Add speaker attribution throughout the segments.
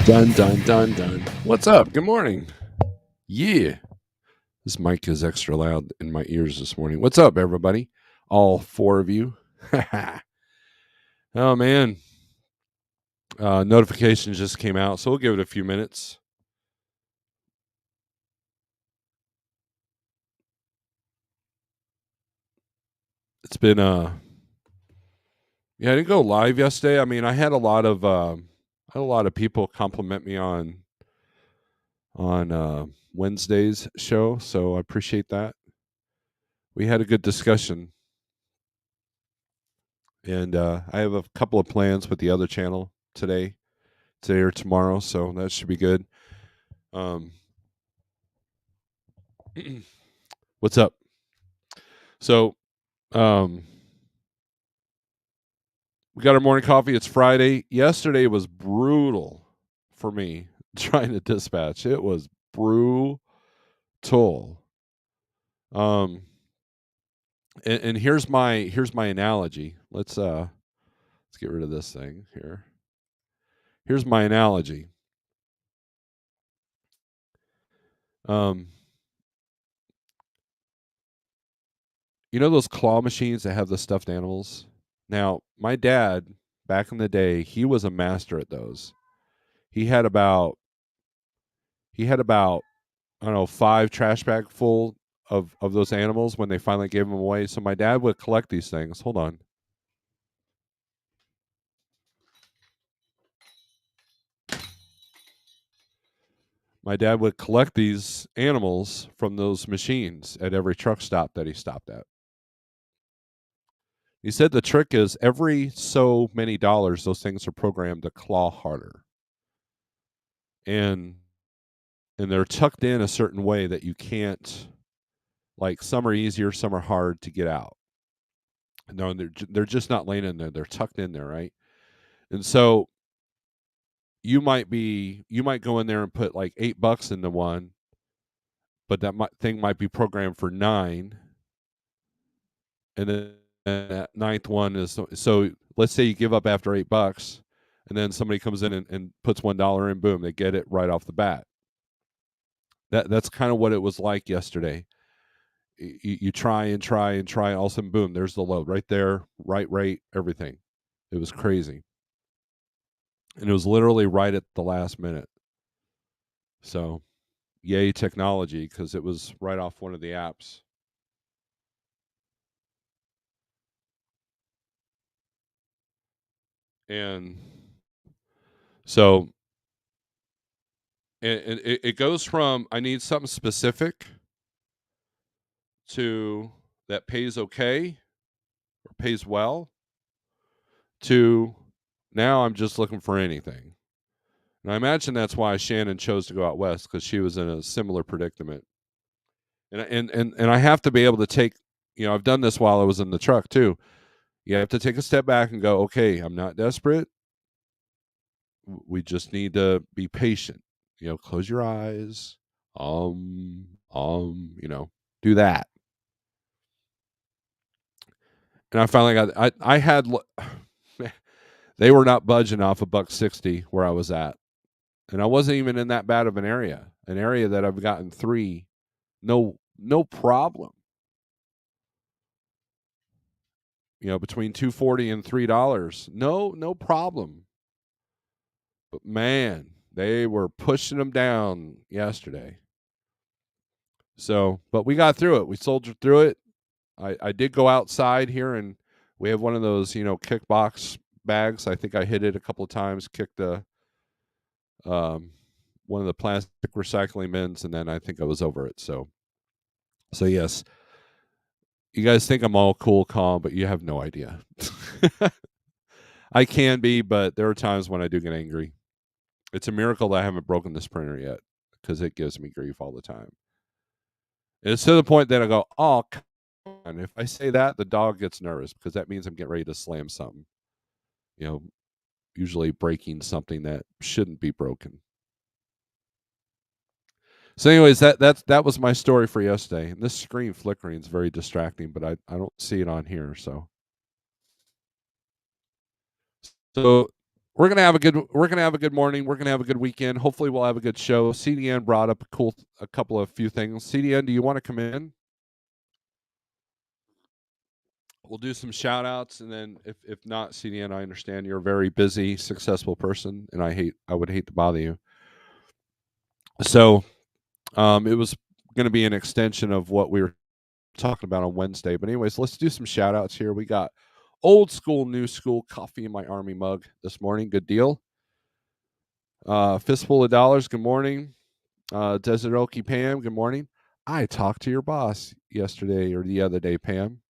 Speaker 1: Dun, dun, dun, dun. What's up? Good morning. Yeah. This mic is extra loud in my ears this morning. What's up, everybody? All four of you. Oh, man. Notifications just came out, so we'll give it a few minutes. It's been, yeah, I didn't go live yesterday. I mean, I had a lot of people compliment me on Wednesday's show, so I appreciate that. We had a good discussion. And I have a couple of plans with the other channel today or tomorrow, so that should be good. What's up? So, we got our morning coffee. It's Friday. Yesterday was brutal for me trying to dispatch. It was brutal. And here's my analogy. Let's get rid of this thing here. Here's my analogy. You know those claw machines that have the stuffed animals? Now, my dad, back in the day, he was a master at those. He had about I don't know, 5 trash bag full of those animals when they finally gave them away. So my dad would collect these things. Hold on. My dad would collect these animals from those machines at every truck stop that he stopped at. He said the trick is every so many dollars those things are programmed to claw harder. And they're tucked in a certain way that you can't, like, some are easier, some are hard to get out. No, they're just not laying in there. They're tucked in there, right? And so you might go in there and put like $8 into one, but that thing might be programmed for 9, and then that ninth one is so. Let's say you give up after $8, and then somebody comes in and puts $1 in. Boom, they get it right off the bat. That's kind of what it was like yesterday. You try and try and try, all of a sudden, boom, there's the load right there, right rate, everything. It was crazy. And it was literally right at the last minute. So, yay technology, because it was right off one of the apps. And so, and it goes from I need something specific to that pays okay or pays well to now I'm just looking for anything. And I imagine that's why Shannon chose to go out west, because she was in a similar predicament. And I have to be able to take, I've done this while I was in the truck too. You have to take a step back and go, okay, I'm not desperate. We just need to be patient. Close your eyes. Do that. And I finally got. I had. They were not budging off a $1.60 where I was at, and I wasn't even in that bad of an area. An area that I've gotten 3, no problem. Between $2.40 and $3, no problem. But man, they were pushing them down yesterday. So, but we got through it. We soldiered through it. I did go outside here, and we have one of those, kickbox bags. I think I hit it a couple of times, kicked one of the plastic recycling bins, and then I think I was over it. So yes, you guys think I'm all cool, calm, but you have no idea. I can be, but there are times when I do get angry. It's a miracle that I haven't broken this printer yet, because it gives me grief all the time. And it's to the point that I go, oh, come on. If I say that, the dog gets nervous, because that means I'm getting ready to slam something. Usually breaking something that shouldn't be broken. So, anyways, that was my story for yesterday. And this screen flickering is very distracting, but I don't see it on here. So we're gonna have a good morning. We're gonna have a good weekend. Hopefully, we'll have a good show. CDN brought up a couple of few things. CDN, do you want to come in? We'll do some shout outs, and then if not, CDN, I understand you're a very busy, successful person, and I would hate to bother you. So it was going to be an extension of what we were talking about on Wednesday. But anyways, let's do some shout outs here. We got old school, new school coffee in my army mug this morning. Good deal. Fistful of dollars. Good morning. Desert Okie Pam. Good morning. I talked to your boss yesterday or the other day, Pam.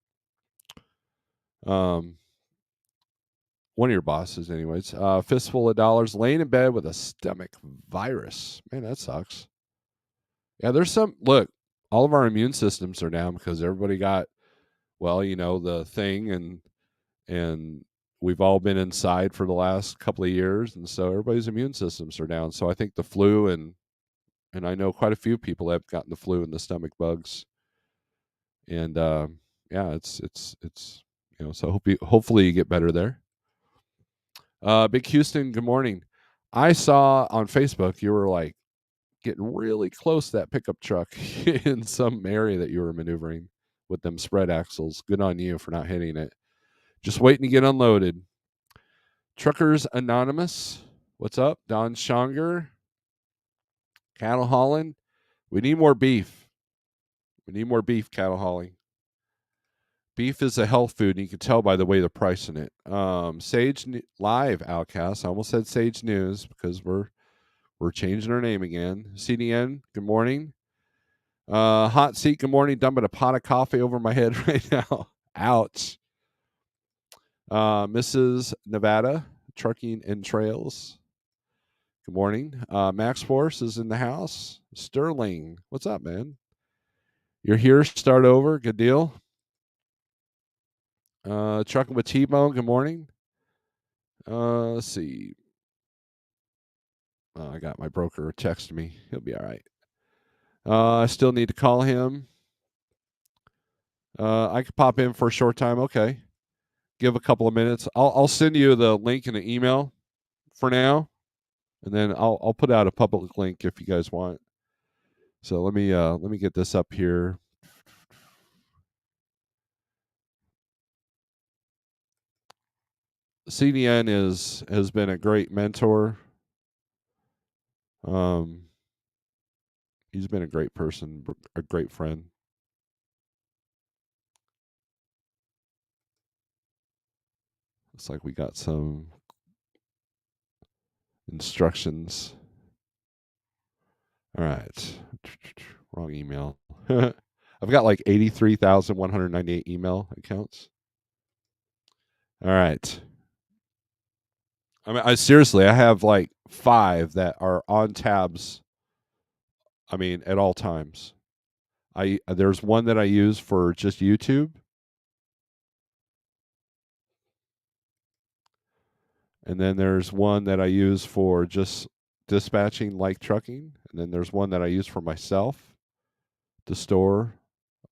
Speaker 1: One of your bosses, anyways. Fistful of dollars. Laying in bed with a stomach virus. Man, that sucks. Yeah, there's some. Look, all of our immune systems are down because everybody got, well, the thing, and we've all been inside for the last couple of years, and so everybody's immune systems are down. So I think the flu and I know quite a few people have gotten the flu and the stomach bugs, and yeah, it's So hopefully you get better there. Big Houston, good morning. I saw on Facebook you were like getting really close to that pickup truck in some area that you were maneuvering with them spread axles. Good on you for not hitting it. Just waiting to get unloaded. Truckers Anonymous, what's up? Don Schonger, Cattle Hauling. We need more beef. We need more beef cattle hauling. Beef is a health food, and you can tell by the way they're pricing it. Sage Live Outcast. I almost said Sage News because we're changing our name again. CDN, good morning. Hot Seat, good morning. Dumping a pot of coffee over my head right now. Ouch. Mrs. Nevada, Trucking and Trails. Good morning. Max Force is in the house. Sterling, what's up, man? You're here. Start over. Good deal. Trucking with T-Bone. Good morning. Let's see. I got my broker text me. He'll be all right. I still need to call him. I could pop in for a short time. Okay. Give a couple of minutes. I'll send you the link in an email for now, and then I'll put out a public link if you guys want. So let me get this up here. CDN has been a great mentor. He's been a great person, a great friend. Looks like we got some instructions. All right. Wrong email. I've got like 83,198 email accounts. All right. I mean, I have like 5 that are on tabs. I mean, at all times. There's one that I use for just YouTube. And then there's one that I use for just dispatching like trucking. And then there's one that I use for myself to store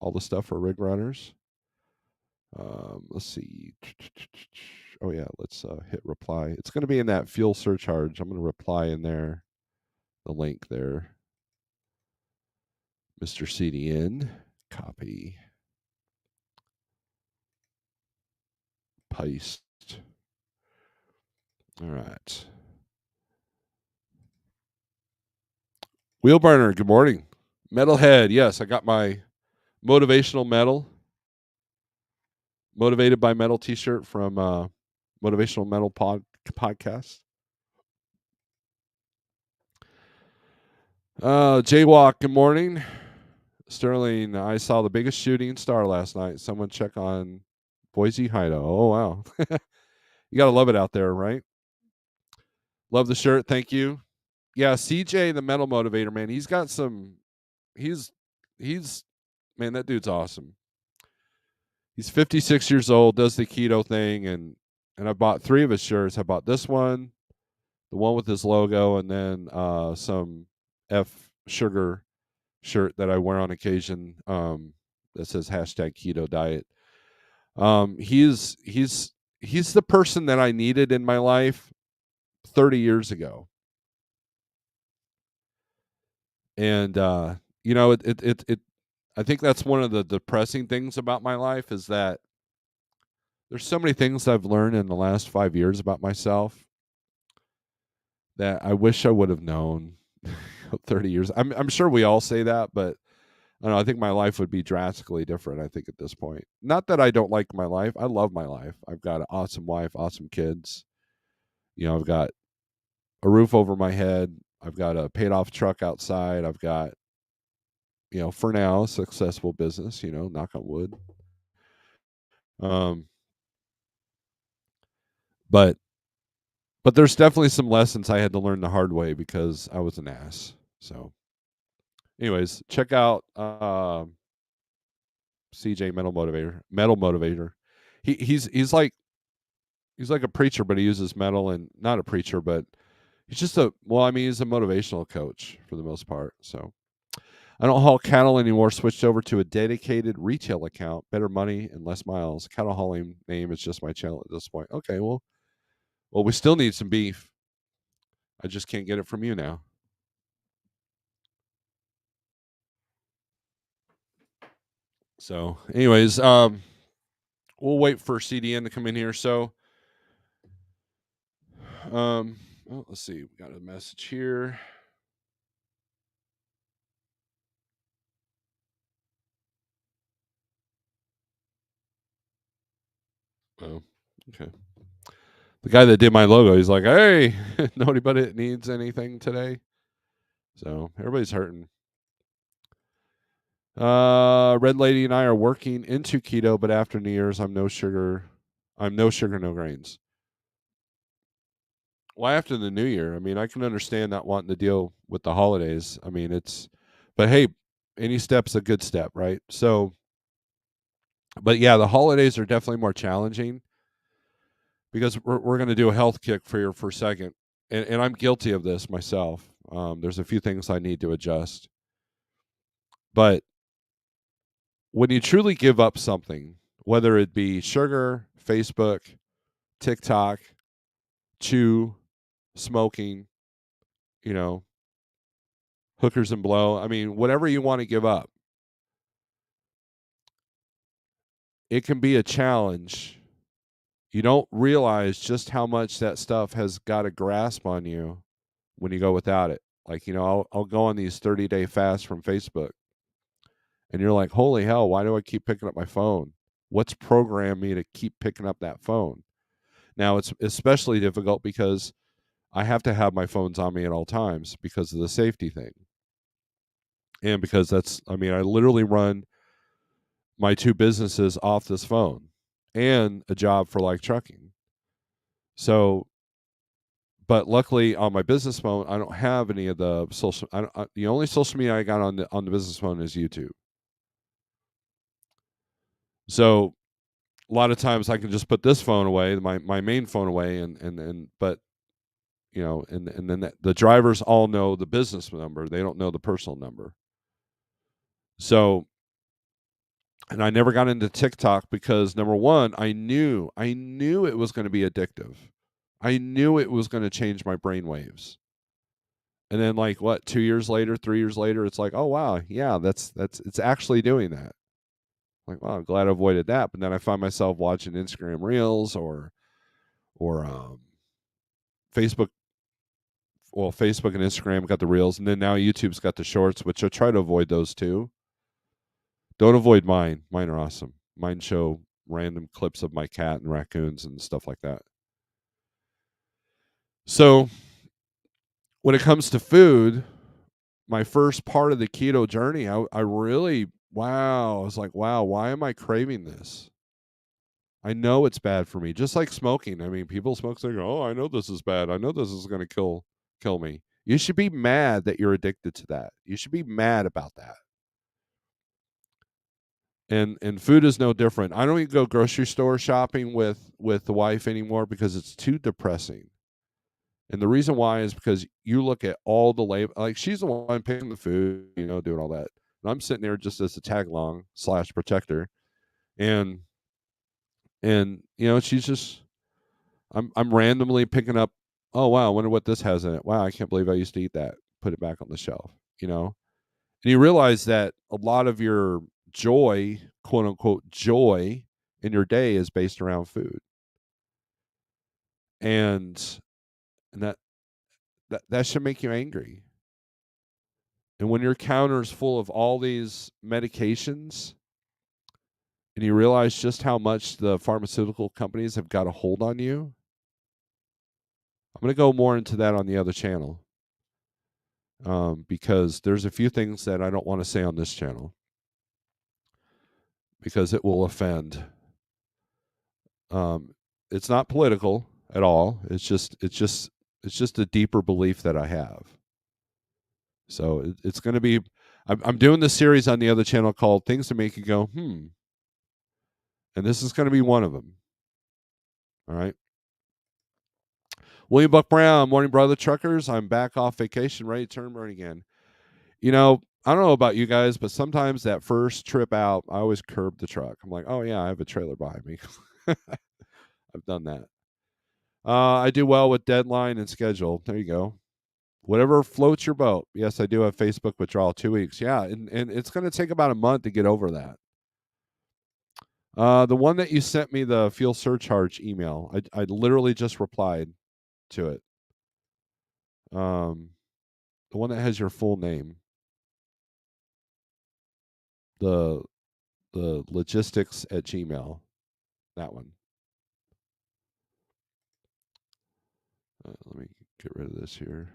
Speaker 1: all the stuff for rig runners. Let's see. Oh yeah, let's hit reply. It's going to be in that fuel surcharge. I'm going to reply in there, the link there. Mr. CDN, copy, paste. All right. Wheel burner, good morning. Metalhead, yes, I got my motivational metal. Motivated by Metal t-shirt from Motivational Metal podcast. Jaywalk, good morning. Sterling, I saw the biggest shooting star last night. Someone check on Boise Hideout. Oh, wow. You got to love it out there, right? Love the shirt. Thank you. Yeah, CJ, the metal motivator, man, he's got some, he's, man, that dude's awesome. He's 56 years old, does the keto thing, and I bought 3 of his shirts. I bought this one, the one with his logo, and then some F Sugar shirt that I wear on occasion that says #keto diet. He's the person that I needed in my life 30 years ago. And I think that's one of the depressing things about my life is that there's so many things I've learned in the last 5 years about myself that I wish I would have known 30 years. I'm sure we all say that, but I don't know, I think my life would be drastically different, I think, at this point. Not that I don't like my life. I love my life. I've got an awesome wife, awesome kids. I've got a roof over my head. I've got a paid off truck outside. I've got, for now, a successful business, knock on wood. Um, but there's definitely some lessons I had to learn the hard way because I was an ass. So, anyways, check out CJ Metal Motivator. He's like a preacher, but he uses metal, and not a preacher, but he's a motivational coach for the most part. So I don't haul cattle anymore. Switched over to a dedicated retail account, better money and less miles. Cattle hauling name is just my channel at this point. Okay, well, we still need some beef. I just can't get it from you now. So, anyways, we'll wait for CDN to come in here. So, let's see. We got a message here. Oh, okay. The guy that did my logo, he's like, "Hey, nobody needs anything today." So everybody's hurting. Red Lady and I are working into keto, but after New Year's, I'm no sugar, no grains. Well, after the New Year, I mean, I can understand not wanting to deal with the holidays. I mean, but hey, any step's a good step, right? So, but yeah, the holidays are definitely more challenging because we're going to do a health kick for you for a second, and I'm guilty of this myself. There's a few things I need to adjust, but when you truly give up something, whether it be sugar, Facebook, TikTok, chew, smoking, you know, hookers and blow, I mean, whatever you want to give up, it can be a challenge. You don't realize just how much that stuff has got a grasp on you when you go without it. Like, I'll go on these 30-day fasts from Facebook, and you're like, holy hell, why do I keep picking up my phone? What's programmed me to keep picking up that phone? Now, it's especially difficult because I have to have my phones on me at all times because of the safety thing. And because I literally run my two businesses off this phone and a job for like trucking. So, but luckily on my business phone, I don't have any of the social. The only social media I got on the business phone is YouTube. So a lot of times I can just put this phone away, my main phone away, and but and then the drivers all know the business number. They don't know the personal number. So, and I never got into TikTok because number one, I knew it was going to be addictive. I knew it was going to change my brain waves. And then like what, 2 years later, 3 years later, it's like, oh wow, yeah, that's it's actually doing that. Like, well, I'm glad I avoided that. But then I find myself watching Instagram Reels or Facebook. Well, Facebook and Instagram got the Reels, and then now YouTube's got the Shorts, which I try to avoid those too. Don't avoid mine. Mine are awesome. Mine show random clips of my cat and raccoons and stuff like that. So when it comes to food, my first part of the keto journey, I really, wow, I was like, wow, why am I craving this? I know it's bad for me. Just like smoking. I mean, people smoke, they go, oh, I know this is bad. I know this is going to kill me. You should be mad that you're addicted to that. You should be mad about that. And food is no different. I don't even go grocery store shopping with the wife anymore because it's too depressing. And the reason why is because you look at all the label, like she's the one picking the food, doing all that. And I'm sitting there just as a tag along / protector. And she's just I'm randomly picking up oh wow, I wonder what this has in it. Wow, I can't believe I used to eat that. Put it back on the shelf. And you realize that a lot of your joy, quote unquote joy, in your day is based around food, and that should make you angry. And when your counter's full of all these medications, and you realize just how much the pharmaceutical companies have got a hold on you, I'm going to go more into that on the other channel, because there's a few things that I don't want to say on this channel because it will offend. It's not political at all. It's just a deeper belief that I have. So it's going to be. I'm doing this series on the other channel called "Things to Make You Go Hmm," and this is going to be one of them. All right. William Buck Brown, morning, brother truckers. I'm back off vacation, ready to turn burn again. I don't know about you guys, but sometimes that first trip out, I always curb the truck. I'm like, oh yeah, I have a trailer behind me. I've done that. I do well with deadline and schedule. There you go. Whatever floats your boat. Yes, I do have Facebook withdrawal 2 weeks. Yeah, and it's going to take about a month to get over that. The one that you sent me, the fuel surcharge email, I literally just replied to it. The one that has your full name, the logistics at Gmail, that one. Let me get rid of this here,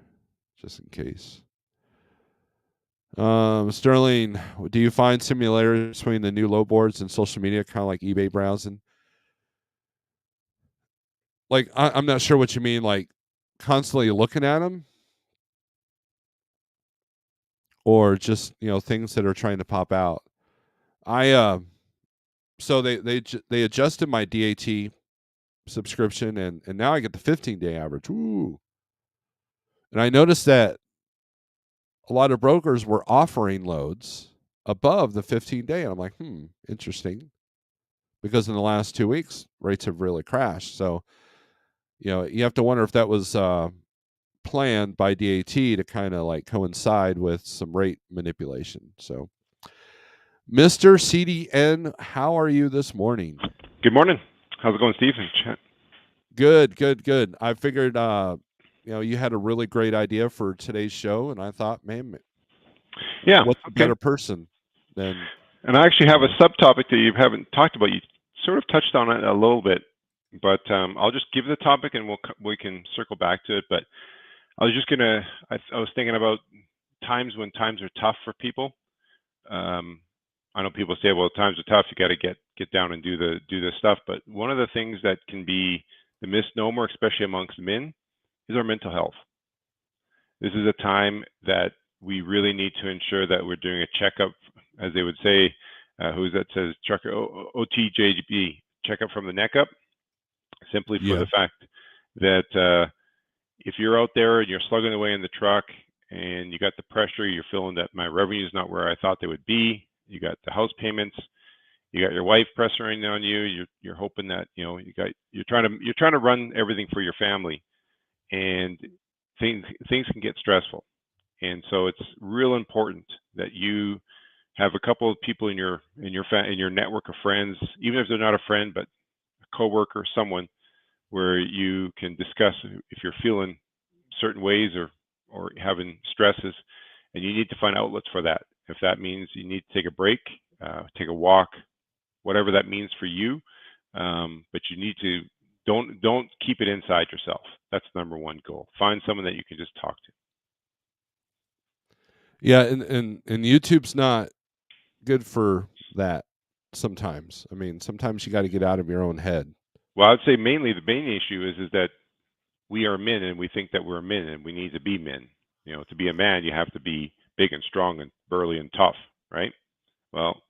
Speaker 1: just in case. Sterling, do you find similarities between the new low boards and social media, kind of like eBay browsing? Like, I'm not sure what you mean, like constantly looking at them, or just things that are trying to pop out. I so they adjusted my DAT subscription, and now I get the 15-day average. Ooh. And I noticed that a lot of brokers were offering loads above the 15-day, and I'm like, interesting, because in the last 2 weeks rates have really crashed. So you have to wonder if that was planned by DAT to kind of like coincide with some rate manipulation. So, Mr. CDN, how are you this morning?
Speaker 2: Good morning. How's it going, Steve? And chat?
Speaker 1: Good. I figured you had a really great idea for today's show, and I thought, man,
Speaker 2: Yeah.
Speaker 1: what's a
Speaker 2: Okay.
Speaker 1: better person than
Speaker 2: And I actually have a subtopic that you haven't talked about. You sort of touched on it a little bit, but I'll just give the topic and we can circle back to it. But I was just gonna. I was thinking about times when times are tough for people. Um, I know people say, well, times are tough. You got to get down and do the stuff. But one of the things that can be the misnomer, especially amongst men, is our mental health. This is a time that we really need to ensure that we're doing a checkup, as they would say. Who's that says trucker OTJB, checkup from the neck up, simply for
Speaker 1: yeah,
Speaker 2: the fact that if you're out there and you're slugging away in the truck and you got the pressure, you're feeling that my revenue is not where I thought they would be. You got the house payments, you got your wife pressuring on you. You're hoping that you're trying to run everything for your family, and things can get stressful. And so it's real important that you have a couple of people in your network of friends, even if they're not a friend, but a coworker, someone where you can discuss if you're feeling certain ways or having stresses, and you need to find outlets for that. If that means you need to take a break, take a walk, whatever that means for you, but you need to don't keep it inside yourself. That's the number one goal. Find someone that you can just talk to.
Speaker 1: yeah, and YouTube's not good for that. Sometimes, I mean, sometimes you got to get out of your own head.
Speaker 2: Well, I'd say mainly the main issue is that we are men and we think that we're men and we need to be men. To be a man, you have to be big and strong and burly and tough, right? Well,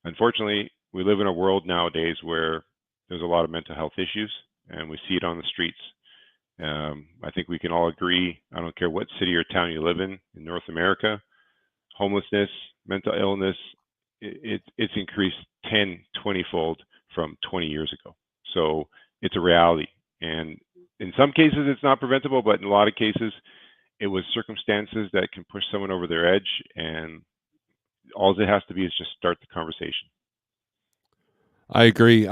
Speaker 2: unfortunately, we live in a world nowadays where there's a lot of mental health issues, and we see it on the streets. I think we can all agree. I don't care what city or town you live in North America, homelessness, mental illness, it's increased 10, 20 fold from 20 years ago. So it's a reality. And in some cases it's not preventable, but in a lot of cases it was circumstances that can push someone over their edge, and all it has to be is just start the conversation.
Speaker 1: I agree.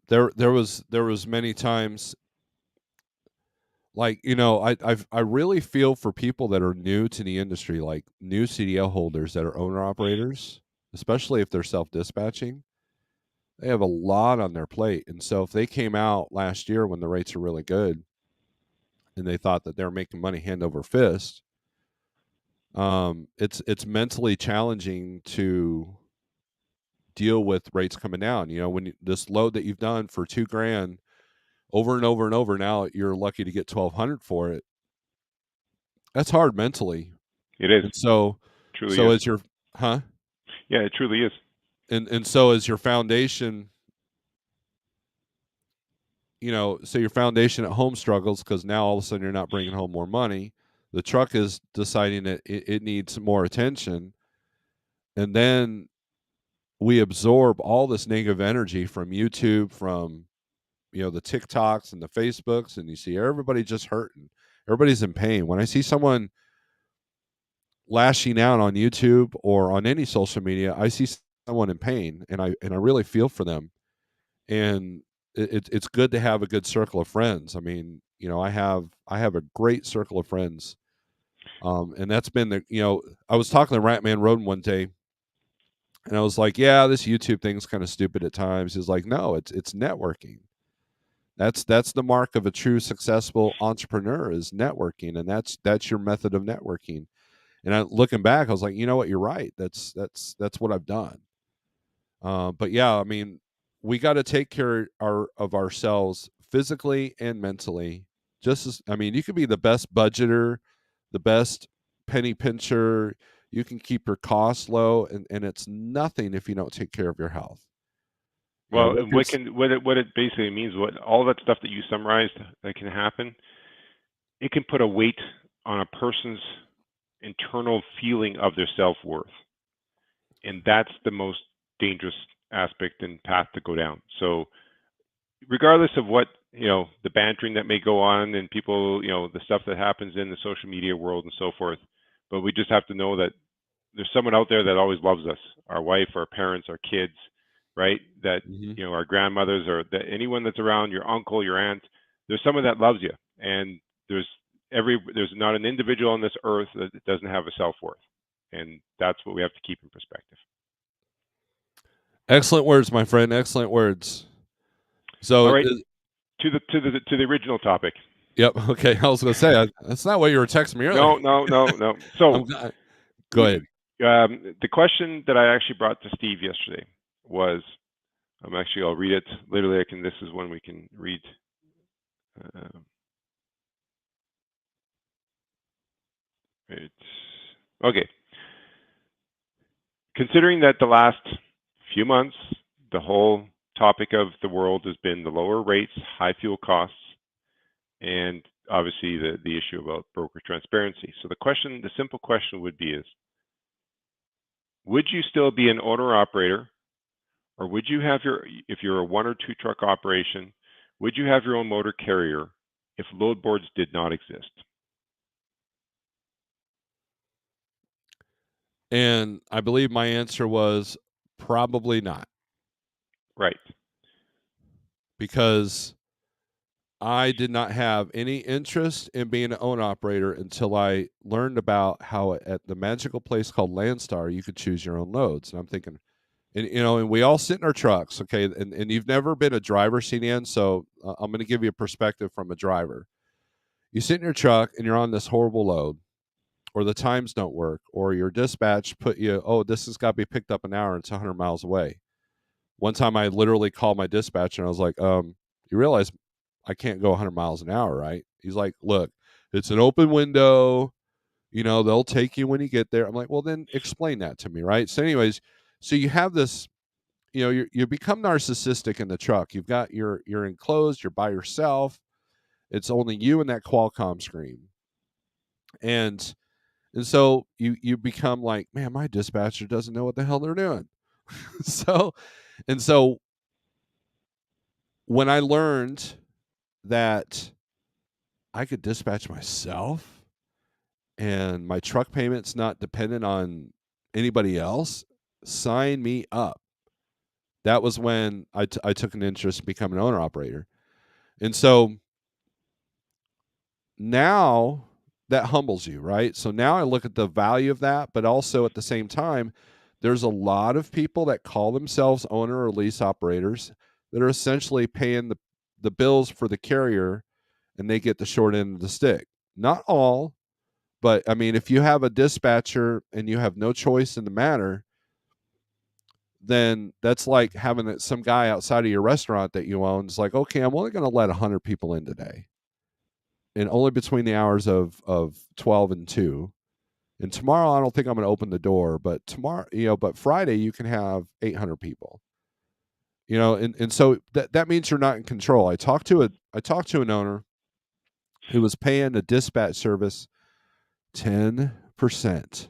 Speaker 1: There was many times, like, I really feel for people that are new to the industry, like new CDL holders that are owner operators, especially if they're self dispatching. They have a lot on their plate, and so if they came out last year when the rates are really good, and they thought that they're making money hand over fist, it's mentally challenging to deal with rates coming down. When this load that you've done for 2 grand over and over and over, now you're lucky to get 1,200 for it. That's hard mentally.
Speaker 2: It is.
Speaker 1: And so,
Speaker 2: Truly
Speaker 1: so
Speaker 2: is.
Speaker 1: as your, huh?
Speaker 2: Yeah, it truly is.
Speaker 1: And so as your foundation, so your foundation at home struggles because now all of a sudden you're not bringing home more money. The truck is deciding that it needs more attention, and then we absorb all this negative energy from YouTube, from the TikToks and the Facebooks, and you see everybody just hurting. Everybody's in pain. When I see someone lashing out on YouTube or on any social media, I see someone in pain, and I really feel for them. And it's good to have a good circle of friends. I mean, I have a great circle of friends, and that's been I was talking to Ratman Roden one day, and I was like, yeah, this YouTube thing's kind of stupid at times. He's like, no, it's networking. That's the mark of a true successful entrepreneur, is networking, and that's your method of networking. And looking back, I was like, you know what, you're right. That's what I've done. But yeah, I mean, we got to take care of ourselves physically and mentally. I mean, you could be the best budgeter, the best penny pincher. You can keep your costs low, and it's nothing if you don't take care of your health.
Speaker 2: Well,
Speaker 1: What
Speaker 2: and
Speaker 1: you're
Speaker 2: what it basically means, what all that stuff that you summarized that can happen, it can put a weight on a person's internal feeling of their self-worth, and that's the most dangerous aspect and path to go down. So regardless of what, the bantering that may go on and people, the stuff that happens in the social media world and so forth, but we just have to know that there's someone out there that always loves us, our wife, our parents, our kids, right? That,
Speaker 1: Mhm.
Speaker 2: our grandmothers, or that anyone that's around, your uncle, your aunt, there's someone that loves you. And there's there's not an individual on this earth that doesn't have a self-worth. And that's what we have to keep in perspective.
Speaker 1: Excellent words, my friend. Excellent words.
Speaker 2: All
Speaker 1: So,
Speaker 2: right, to the original topic.
Speaker 1: yep. Okay, I was going to say that's not what you were texting me earlier.
Speaker 2: No, no, no, no. So
Speaker 1: Go
Speaker 2: we,
Speaker 1: ahead.
Speaker 2: the question that I actually brought to Steve yesterday was, I'll read it. Literally, this is one we can read. Uh, it's okay. Considering that the last few months, the whole topic of the world has been the lower rates, high fuel costs, and obviously the issue about broker transparency. So the simple question would be is, would you still be an owner operator, or would you have if you're a 1 or 2 truck operation, would you have your own motor carrier if load boards did not exist?
Speaker 1: And I believe my answer was probably not,
Speaker 2: Right.
Speaker 1: because I did not have any interest in being an owner operator until I learned about how at the magical place called Landstar you could choose your own loads. And I'm thinking, and we all sit in our trucks, okay, and you've never been a driver, CDN, so I'm going to give you a perspective from a driver. You sit in your truck and you're on this horrible load, or the times don't work, or your dispatch put you, oh, this has got to be picked up an hour and it's 100 miles away. One time I literally called my dispatcher and I was like, you realize I can't go 100 miles an hour, right? He's like, look, it's an open window. They'll take you when you get there. I'm like, well, then explain that to me, right? So, anyways, so you have this, you become narcissistic in the truck. You're enclosed, you're by yourself. It's only you and that Qualcomm screen. And so you become like, man, my dispatcher doesn't know what the hell they're doing. so and so when I learned that I could dispatch myself and my truck payment's not dependent on anybody else, sign me up. That was when I took an interest in becoming an owner operator. And so now that humbles you, right? So now I look at the value of that, but also at the same time, there's a lot of people that call themselves owner or lease operators that are essentially paying the bills for the carrier, and they get the short end of the stick. Not all, but I mean, if you have a dispatcher and you have no choice in the matter, then that's like having some guy outside of your restaurant that you own is like, okay, I'm only going to let 100 people in today, and only between the hours of 12 and 2. And tomorrow, I don't think I'm going to open the door, but tomorrow, but Friday, you can have 800 people. And so that means you're not in control. I talked to an owner who was paying a dispatch service 10%.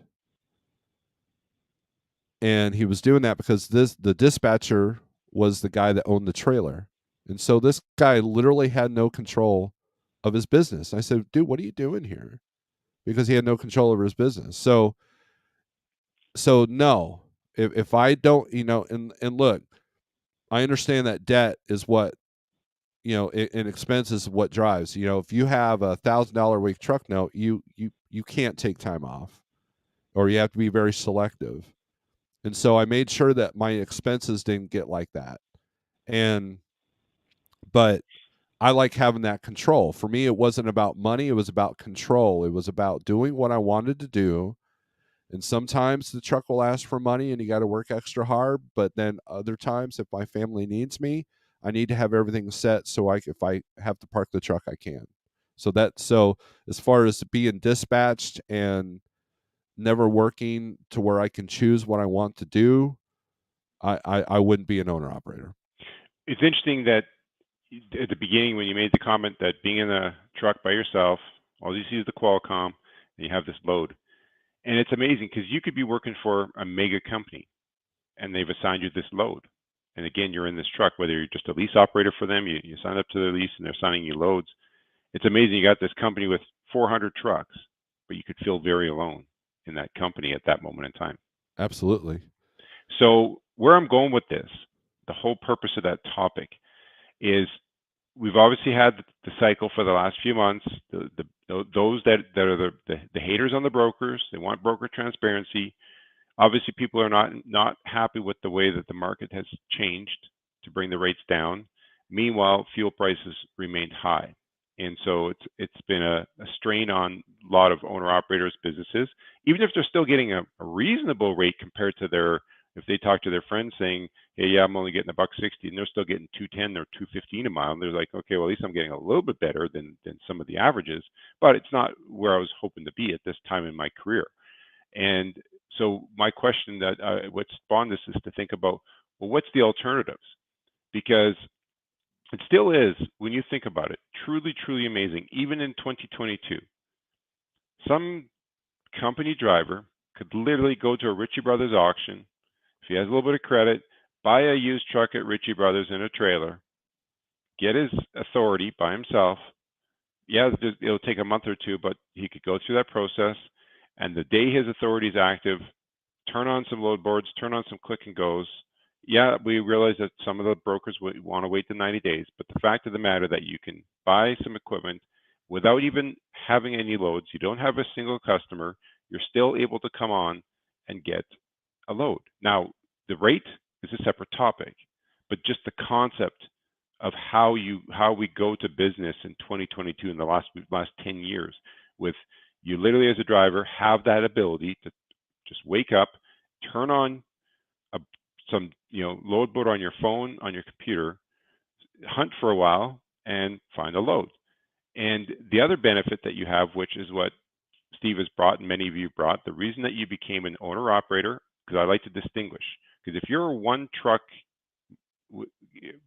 Speaker 1: And he was doing that because the dispatcher was the guy that owned the trailer. And so this guy literally had no control of his business. I said, dude, what are you doing here? Because he had no control over his business. So no, if I don't, and look, I understand that debt is what, and expense is what drives. If you have $1,000 a week truck note, you can't take time off, or you have to be very selective. And so I made sure that my expenses didn't get like that. And but I like having that control. For me, it wasn't about money, it was about control. It was about doing what I wanted to do. And sometimes the truck will ask for money and you got to work extra hard, but then other times if my family needs me, I need to have everything set so if I have to park the truck, I can. So as far as being dispatched and never working to where I can choose what I want to do, I wouldn't be an owner operator.
Speaker 2: It's interesting that at the beginning when you made the comment that being in a truck by yourself, all you see is the Qualcomm, and you have this load. And it's amazing because you could be working for a mega company and they've assigned you this load. And again, you're in this truck, whether you're just a lease operator for them, you sign up to their lease and they're assigning you loads. It's amazing you got this company with 400 trucks, but you could feel very alone in that company at that moment in time.
Speaker 1: Absolutely.
Speaker 2: So where I'm going with this, the whole purpose of that topic is we've obviously had the cycle for the last few months. Those that are the haters on the brokers, they want broker transparency. Obviously, people are not happy with the way that the market has changed to bring the rates down. Meanwhile, fuel prices remained high, and so it's been a strain on a lot of owner operators businesses, even if they're still getting a reasonable rate compared to if they talk to their friends saying, hey, yeah, I'm only getting $1.60, and they're still getting 210 or 215 a mile, and they're like, okay, well, at least I'm getting a little bit better than some of the averages, but it's not where I was hoping to be at this time in my career. And so my question that what spawned this is to think about, well, what's the alternatives? Because it still is, when you think about it, truly, truly amazing. Even in 2022, some company driver could literally go to a Ritchie Brothers auction, if he has a little bit of credit, buy a used truck at Ritchie Brothers in a trailer, get his authority by himself. Yeah, it'll take a month or two, but he could go through that process. And the day his authority is active, turn on some load boards, turn on some click and goes. Yeah, we realize that some of the brokers would want to wait the 90 days, but the fact of the matter that you can buy some equipment without even having any loads, you don't have a single customer, you're still able to come on and get a load. Now, the rate is a separate topic, but just the concept of how we go to business in 2022 in the last 10 years, with you literally as a driver have that ability to just wake up, turn on some load board on your phone, on your computer, hunt for a while, and find a load. And the other benefit that you have, which is what Steve has brought and many of you brought, the reason that you became an owner operator, because I like to distinguish, because if you're a one truck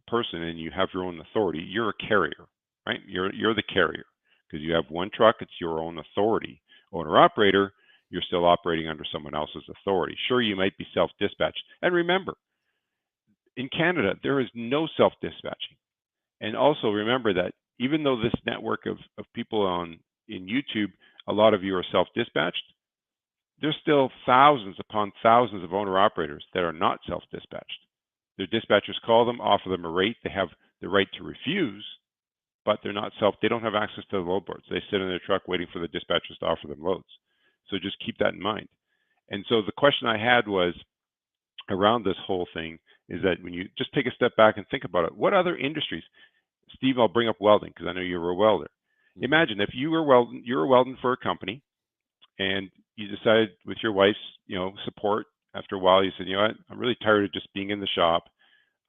Speaker 2: person and you have your own authority, you're a carrier, right? You're the carrier because you have one truck, it's your own authority. Owner operator, you're still operating under someone else's authority. Sure, you might be self-dispatched. And remember, in Canada, there is no self-dispatching. And also remember that even though this network of people in YouTube, a lot of you are self-dispatched, there's still thousands upon thousands of owner-operators that are not self-dispatched. Their dispatchers call them, offer them a rate. They have the right to refuse, but they don't have access to the load boards. They sit in their truck waiting for the dispatchers to offer them loads. So just keep that in mind. And so the question I had was around this whole thing is that when you just take a step back and think about it, what other industries, Steve, I'll bring up welding because I know you were a welder.
Speaker 1: Mhm.
Speaker 2: Imagine if you were welding for a company and you decided with your wife's, support, after a while you said, you know what, I'm really tired of just being in the shop.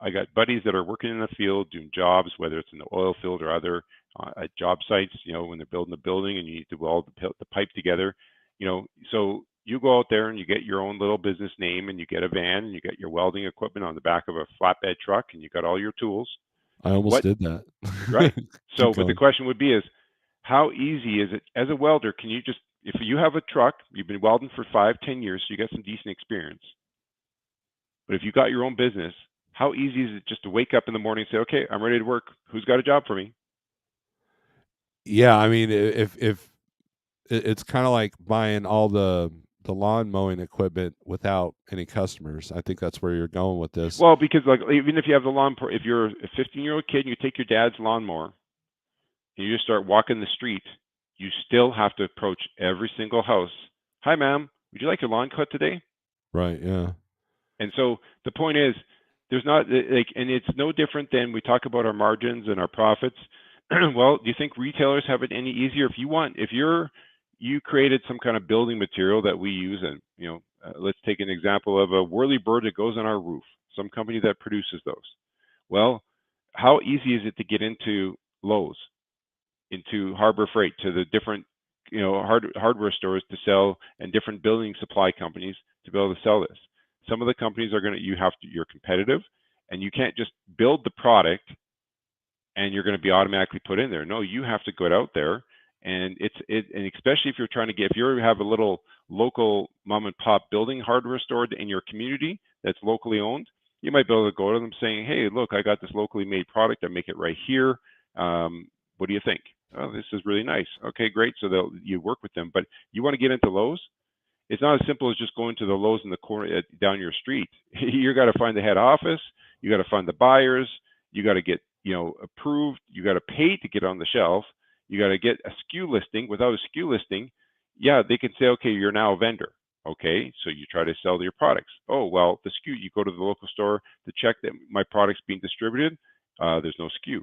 Speaker 2: I got buddies that are working in the field doing jobs, whether it's in the oil field or other at job sites, when they're building a building and you need to weld the pipe together, so you go out there and you get your own little business name and you get a van and you get your welding equipment on the back of a flatbed truck and you got all your tools.
Speaker 1: I almost
Speaker 2: What
Speaker 1: did that.
Speaker 2: Right.
Speaker 1: Keep
Speaker 2: So, but the
Speaker 1: going.
Speaker 2: question would be is, how easy is it as a welder? Can you just, if you have a truck, you've been welding for 5-10 years, so you got some decent experience. But if you got your own business, how easy is it just to wake up in the morning and say, okay, I'm ready to work. Who's got a job for me?
Speaker 1: Yeah, I mean, if it's kind of like buying all the lawn mowing equipment without any customers. I think that's where you're going with this.
Speaker 2: Well, because like even if you have if you're a 15-year-old kid and you take your dad's lawnmower and you just start walking the street, you still have to approach every single house. Hi, ma'am. Would you like your lawn cut today?
Speaker 1: Right, yeah.
Speaker 2: And so the point is, there's not like, and it's no different than we talk about our margins and our profits. Well, do you think retailers have it any easier? If you created some kind of building material that we use, and let's take an example of a whirlybird that goes on our roof, some company that produces those. Well, how easy is it to get into Lowe's, into Harbor Freight, to the different hardware stores to sell, and different building supply companies to be able to sell this? Some of the companies are going to, you're competitive, and you can't just build the product and you're going to be automatically put in there. No, you have to go out there, and and especially if you're trying to if you have a little local mom and pop building hardware store in your community that's locally owned, you might be able to go to them saying, hey, look, I got this locally made product. I make it right here. What do you think? Oh, this is really nice. Okay, great. So you work with them, but you want to get into Lowe's? It's not as simple as just going to the Lowe's in the corner down your street. You got to find the head office. You got to find the buyers. You got to get approved. You got to pay to get on the shelf. You got to get a SKU listing. Without a SKU listing, yeah, they can say, okay, you're now a vendor. Okay, so you try to sell your products. Oh, well, the SKU, you go to the local store to check that my product's being distributed. There's no SKU.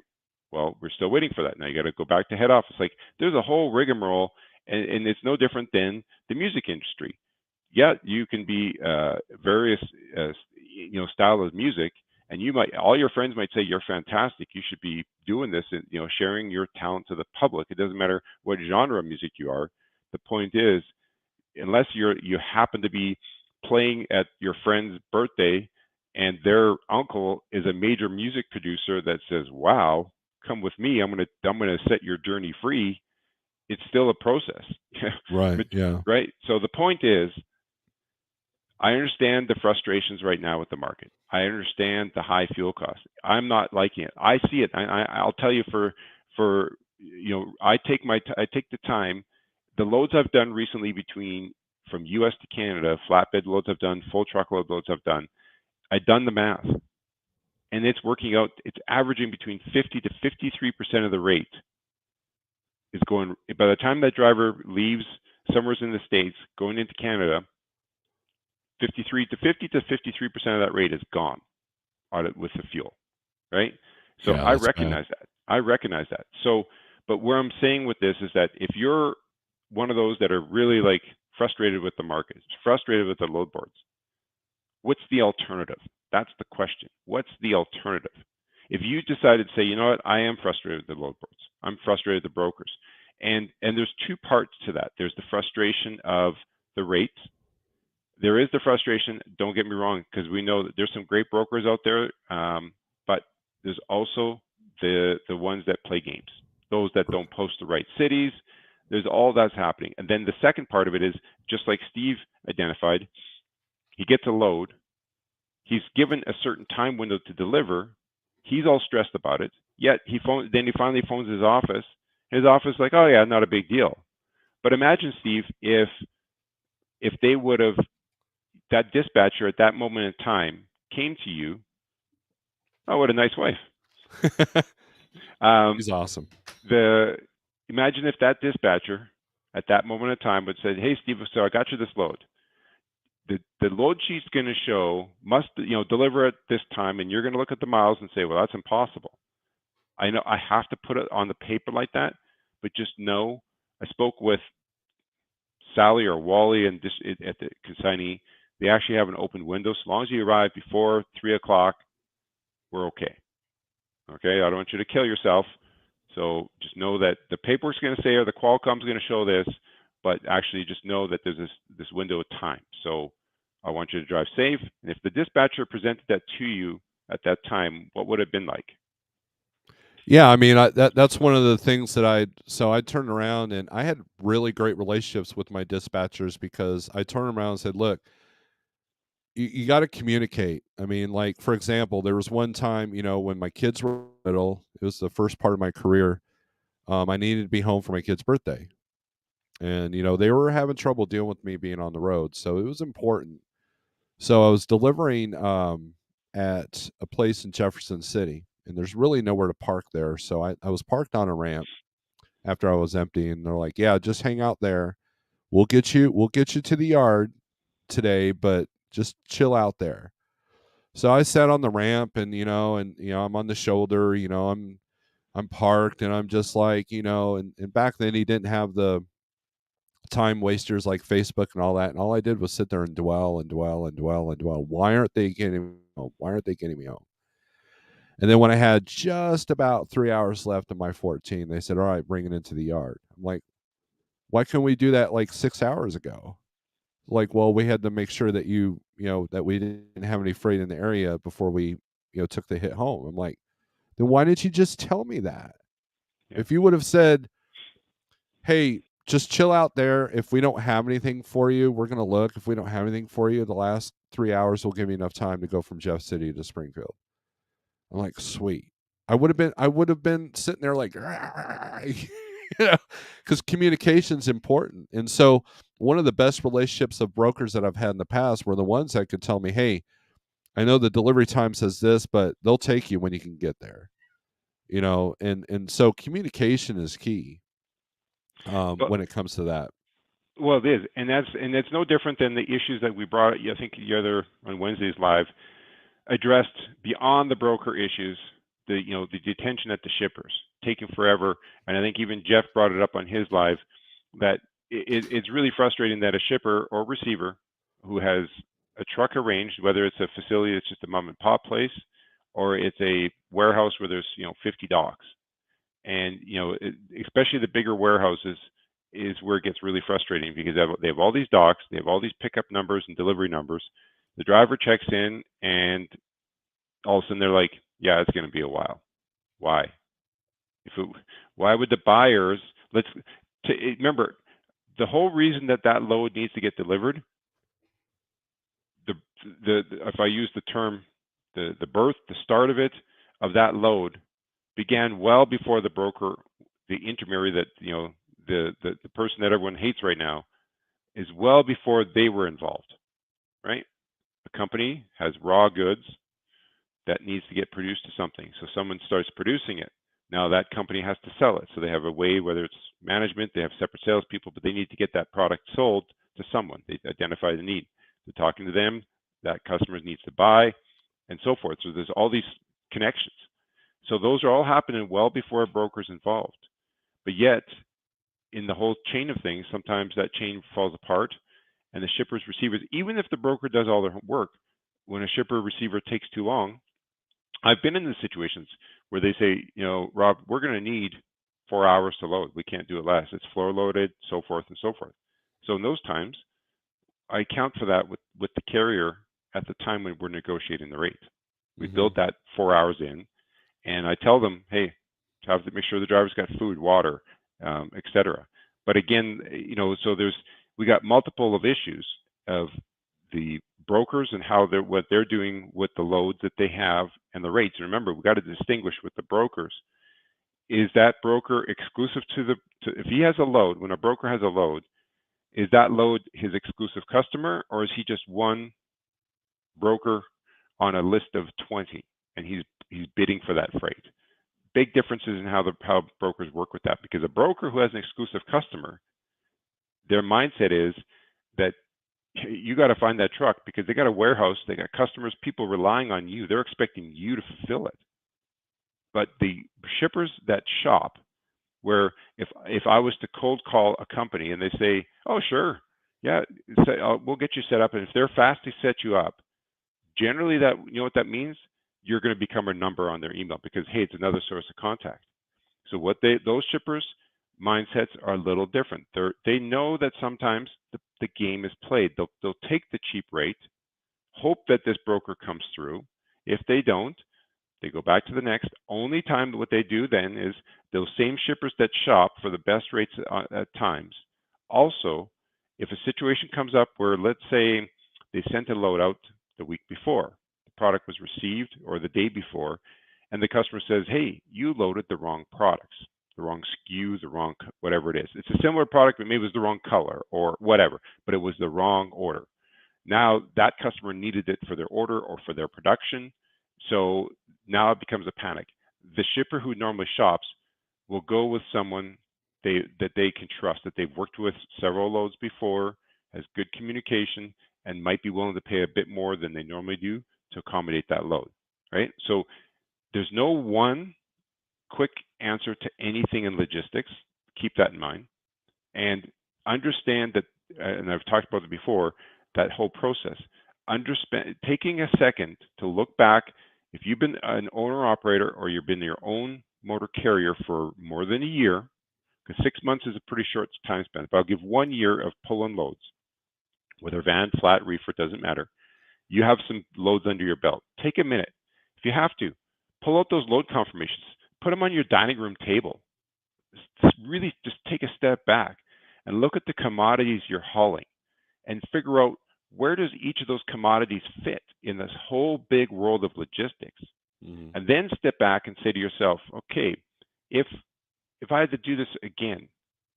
Speaker 2: Well, we're still waiting for that. Now you got to go back to head office. Like, there's a whole rigmarole, and it's no different than the music industry. Yeah, you can be various style of music, and all your friends might say you're fantastic. You should be doing this and sharing your talent to the public. It doesn't matter what genre of music you are. The point is, unless you happen to be playing at your friend's birthday and their uncle is a major music producer that says, wow, come with me, I'm gonna set your journey free, it's still a process.
Speaker 1: Right,
Speaker 2: But
Speaker 1: yeah.
Speaker 2: right, so the point is, I understand the frustrations right now with the market. I understand the high fuel costs. I'm not liking it. I see it. I'll tell you, I take the time. The loads I've done recently from U.S. to Canada, flatbed loads I've done, full truckload loads I've done. I've done the math, and it's working out. It's averaging between 50 to 53% of the rate is going. By the time that driver leaves somewhere in the States going into Canada, 50 to 53% of that rate is gone with the fuel, right? So
Speaker 1: Yeah,
Speaker 2: I
Speaker 1: that's bad.
Speaker 2: recognize that. So, but where I'm saying with this is that if you're one of those that are really like frustrated with the market, frustrated with the load boards, what's the alternative? That's the question. What's the alternative? If you decided to say, you know what, I am frustrated with the load boards, I'm frustrated with the brokers, and there's two parts to that. There's the frustration of the rates. There is the frustration, don't get me wrong, because we know that there's some great brokers out there, but there's also the ones that play games, those that don't post the right cities. There's all that's happening. And then the second part of it is, just like Steve identified, he gets a load, he's given a certain time window to deliver, he's all stressed about it. Yet then he finally phones his office. His office is like, oh yeah, not a big deal. But imagine, Steve, if they would have, that dispatcher at that moment in time came to you. Oh, what a nice wife. Um,
Speaker 1: He's awesome.
Speaker 2: the Imagine if that dispatcher at that moment in time would say, "Hey, Steve, so I got you this load. The load sheet's going to show must deliver at this time, and you're going to look at the miles and say, well, that's impossible. I know I have to put it on the paper like that, but just know I spoke with Sally or Wally and at the consignee. They actually have an open window. So long as you arrive before 3 o'clock, we're okay. Okay, I don't want you to kill yourself. So just know that the paperwork's going to say, or the Qualcomm's going to show this, but actually just know that there's this window of time. So I want you to drive safe. And if the dispatcher presented that to you at that time, what would it have been like?
Speaker 1: Yeah, I mean, that's one of the things that I turned around and I had really great relationships with my dispatchers because I turned around and said, "Look, you got to communicate." I mean, like for example, there was one time, when my kids were little, it was the first part of my career. I needed to be home for my kid's birthday, and they were having trouble dealing with me being on the road, so it was important. So I was delivering at a place in Jefferson City, and there's really nowhere to park there. So I was parked on a ramp after I was empty, and they're like, "Yeah, just hang out there. We'll get you to the yard today, but just chill out there." So I sat on the ramp, and I'm on the shoulder. I'm parked, and I'm just like, and back then he didn't have the time wasters like Facebook and all that. And all I did was sit there and dwell and dwell and dwell and dwell. Why aren't they getting me home? Why aren't they getting me home? And then when I had just about 3 hours left of my 14, they said, "All right, bring it into the yard." I'm like, "Why couldn't we do that like 6 hours ago?" Like, well, we had to make sure that that we didn't have any freight in the area before we, took the hit home. I'm like, then why didn't you just tell me that?
Speaker 2: Yeah.
Speaker 1: If you would have said, "Hey, just chill out there. If we don't have anything for you, we're going to look. If we don't have anything for you, the last 3 hours will give you enough time to go from Jeff City to Springfield." I'm like, sweet. I would have been sitting there like, because communication's important. And so one of the best relationships of brokers that I've had in the past were the ones that could tell me, "Hey, I know the delivery time says this, but they'll take you when you can get there." And so communication is key
Speaker 2: But
Speaker 1: when it comes to that.
Speaker 2: well, it is, and that's no different than the issues that we brought. I think the other on Wednesday's live addressed beyond the broker issues, the detention at the shippers taking forever, and I think even Jeff brought it up on his live that it's really frustrating that a shipper or receiver who has a truck arranged, whether it's a facility that's just a mom and pop place, or it's a warehouse where there's 50 docks, and especially the bigger warehouses is where it gets really frustrating because they have all these docks, they have all these pickup numbers and delivery numbers. The driver checks in, and all of a sudden they're like, "Yeah, it's going to be a while." Why? If it, why would the buyers remember the whole reason that that load needs to get delivered? The if I use the term, the start of it, of that load began well before the broker, the intermediary that the person that everyone hates right now, is well before they were involved, right? A company has raw goods that needs to get produced to something. So someone starts producing it. Now that company has to sell it. So they have a way, whether it's management, they have separate salespeople, but they need to get that product sold to someone. They identify the need. They're talking to them. That customer needs to buy, and so forth. So there's all these connections. So those are all happening well before a broker's involved. But yet, in the whole chain of things, sometimes that chain falls apart, and the shippers, receivers, even if the broker does all their work, when a shipper receiver takes too long, I've been in the situations where they say, "Rob, we're going to need 4 hours to load. We can't do it less. It's floor loaded, so forth and so forth." So in those times, I account for that with the carrier at the time when we're negotiating the rate. We
Speaker 1: Hmm.
Speaker 2: build that 4 hours in, and I tell them, "Hey, have to make sure the driver's got food, water, etc." But again, so we got multiple of issues of the brokers and what they're doing with the loads that they have and the rates. And remember, we've got to distinguish with the brokers. Is that broker exclusive if he has a load, when a broker has a load, is that load his exclusive customer, or is he just one broker on a list of 20 and he's bidding for that freight? Big differences in how brokers work with that, because a broker who has an exclusive customer, their mindset is that you got to find that truck because they got a warehouse, they got customers, people relying on you. They're expecting you to fulfill it. But the shippers that shop, where if I was to cold call a company and they say, "Oh, sure, yeah, we'll get you set up," and if they're fast to set you up, generally that what that means, you're going to become a number on their email because hey, it's another source of contact. So those shippers mindsets are a little different. They know that sometimes the game is played. They'll take the cheap rate, hope that this broker comes through. If they don't, they go back to the next. Only time what they do then is those same shippers that shop for the best rates at times. Also, if a situation comes up where, let's say, they sent a load out the week before, the product was received, or the day before, and the customer says, "Hey, you loaded the wrong products, the wrong SKUs, the wrong whatever it is. It's a similar product, but maybe it was the wrong color or whatever, but it was the wrong order." Now that customer needed it for their order or for their production. So now it becomes a panic. The shipper who normally shops will go with someone that they can trust, that they've worked with several loads before, has good communication, and might be willing to pay a bit more than they normally do to accommodate that load, right? So there's no one quick answer to anything in logistics. Keep that in mind. And understand that, and I've talked about it before, that whole process. Taking a second to look back, if you've been an owner operator or you've been your own motor carrier for more than a year, because 6 months is a pretty short time span, but I'll give 1 year of pull-in loads, whether van, flat, reefer, doesn't matter. You have some loads under your belt. Take a minute. If you have to, pull out those load confirmations, put them on your dining room table. Really just take a step back and look at the commodities you're hauling and figure out, where does each of those commodities fit in this whole big world of logistics?
Speaker 1: Mm-hmm.
Speaker 2: And then step back and say to yourself, okay, if I had to do this again,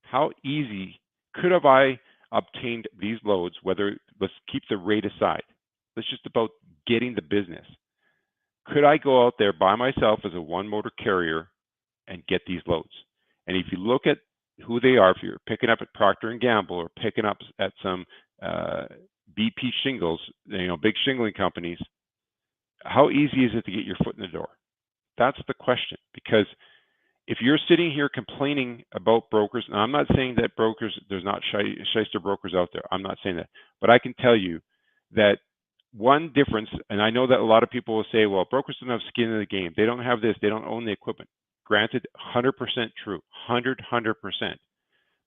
Speaker 2: how easy could have I obtained these loads? Let's keep the rate aside. Let's just about getting the business. Could I go out there by myself as a one motor carrier and get these loads? And if you look at who they are, if you're picking up at Procter and Gamble or picking up at some BP shingles, big shingling companies, how easy is it to get your foot in the door? That's the question. Because if you're sitting here complaining about brokers, and I'm not saying that there's not shyster brokers out there. I'm not saying that. But I can tell you that one difference, and I know that a lot of people will say, well, brokers don't have skin in the game. They don't have this. They don't own the equipment. Granted, 100% true, 100%.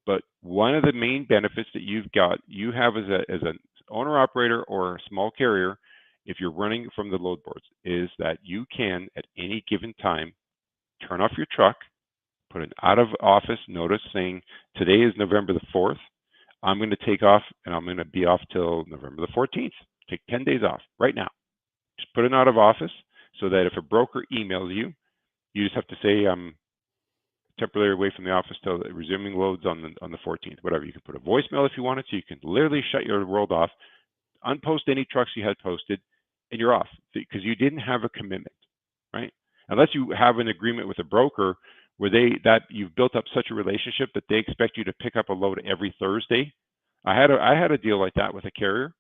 Speaker 2: But one of the main benefits that you have as an owner operator or a small carrier, if you're running from the load boards, is that you can at any given time turn off your truck, put an out of office notice saying, today is November the 4th. I'm going to take off and I'm going to be off till November the 14th. Take 10 days off right now. Just put an out of office so that if a broker emails you, you just have to say, I'm temporarily away from the office till resuming loads on the 14th, whatever. You can put a voicemail if you wanted to. You can literally shut your world off, unpost any trucks you had posted, and you're off because you didn't have a commitment, right? Unless you have an agreement with a broker where you've built up such a relationship that they expect you to pick up a load every Thursday. I had a deal like that with a carrier.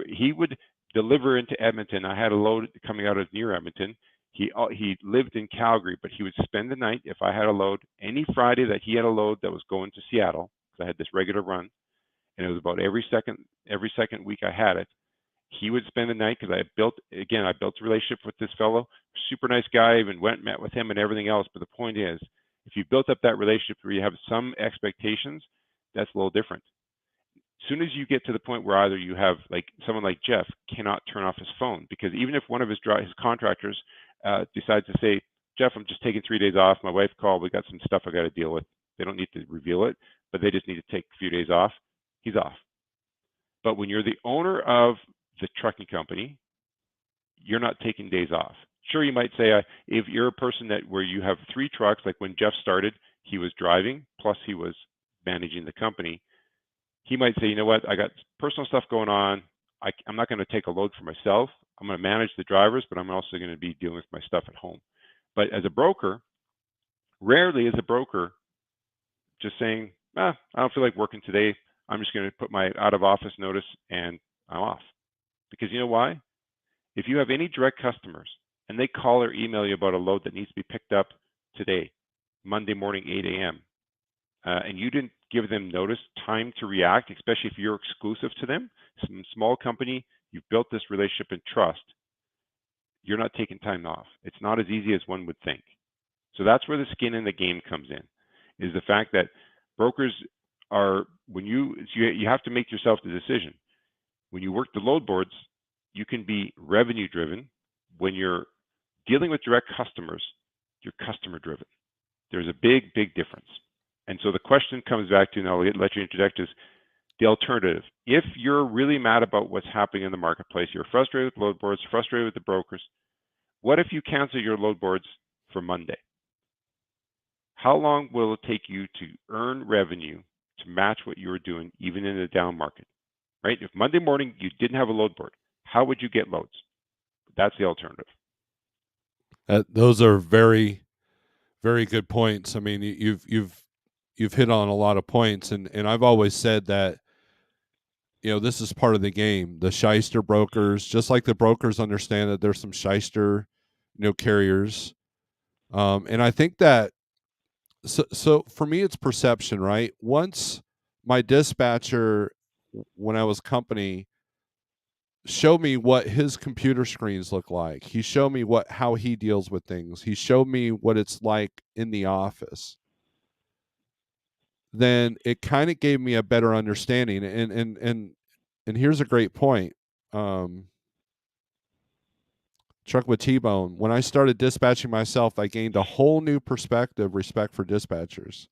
Speaker 2: He would deliver into Edmonton. I had a load coming out of near Edmonton. He lived in Calgary, but he would spend the night if I had a load any Friday that he had a load that was going to Seattle, because I had this regular run, and it was about every second week I had it. He would spend the night because I built a relationship with this fellow, super nice guy, even went and met with him and everything else. But the point is, if you built up that relationship where you have some expectations, that's a little different. As soon as you get to the point where either you have, like someone like Jeff cannot turn off his phone, because even if one of his contractors decides to say, Jeff, I'm just taking 3 days off. My wife called. We got some stuff I got to deal with. They don't need to reveal it, but they just need to take a few days off. He's off. But when you're the owner of the trucking company, you're not taking days off. Sure, you might say if you're a person that where you have 3 trucks, like when Jeff started, he was driving plus he was managing the company. He might say, you know what, I got personal stuff going on. I'm not going to take a load for myself. I'm going to manage the drivers, but I'm also going to be dealing with my stuff at home. But as a broker, rarely is a broker just saying, I don't feel like working today. I'm just going to put my out of office notice and I'm off. Because you know why? If you have any direct customers and they call or email you about a load that needs to be picked up today, Monday morning, 8 a.m., and you didn't give them notice, time to react, especially if you're exclusive to them, some small company, you've built this relationship and trust, you're not taking time off. It's not as easy as one would think. So that's where the skin in the game comes in, is the fact that brokers are, when you have to make yourself the decision. When you work the load boards, you can be revenue driven. When you're dealing with direct customers, you're customer driven. There's a big, big difference. And so the question comes back to, now I'll let you interject, is the alternative. If you're really mad about what's happening in the marketplace, you're frustrated with load boards, frustrated with the brokers, what if you cancel your load boards for Monday? How long will it take you to earn revenue to match what you were doing even in a down market? Right? If Monday morning you didn't have a load board, how would you get loads? That's the alternative.
Speaker 1: Those are very, very good points. I mean, you've hit on a lot of points, and I've always said that this is part of the game. The shyster brokers, just like the brokers understand that there's some shyster, carriers, and I think that so for me it's perception, right? Once my dispatcher, when I was company, showed me what his computer screens look like. He showed me how he deals with things. He showed me what it's like in the office. Then it kind of gave me a better understanding. And here's a great point. Truck with T-Bone. When I started dispatching myself, I gained a whole new perspective, respect for dispatchers,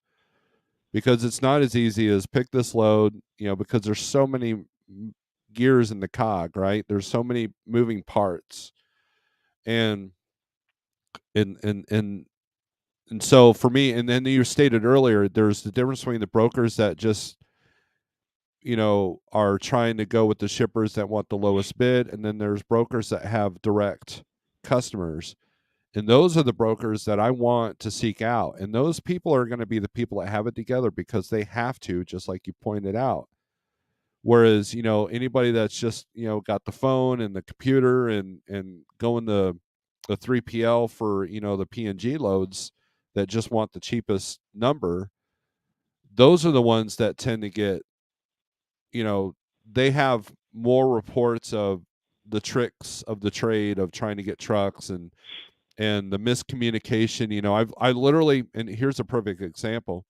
Speaker 1: because it's not as easy as pick this load, because there's so many gears in the cog, right? There's so many moving parts. And and and and and so for me, and then you stated earlier, there's the difference between the brokers that just are trying to go with the shippers that want the lowest bid, and then there's brokers that have direct customers, and those are the brokers that I want to seek out, and those people are going to be the people that have it together because they have to, just like you pointed out. Whereas anybody that's just got the phone and the computer and going the 3PL for the PNG loads that just want the cheapest number, those are the ones that tend to get, they have more reports of the tricks of the trade of trying to get trucks and the miscommunication. I literally, and here's a perfect example.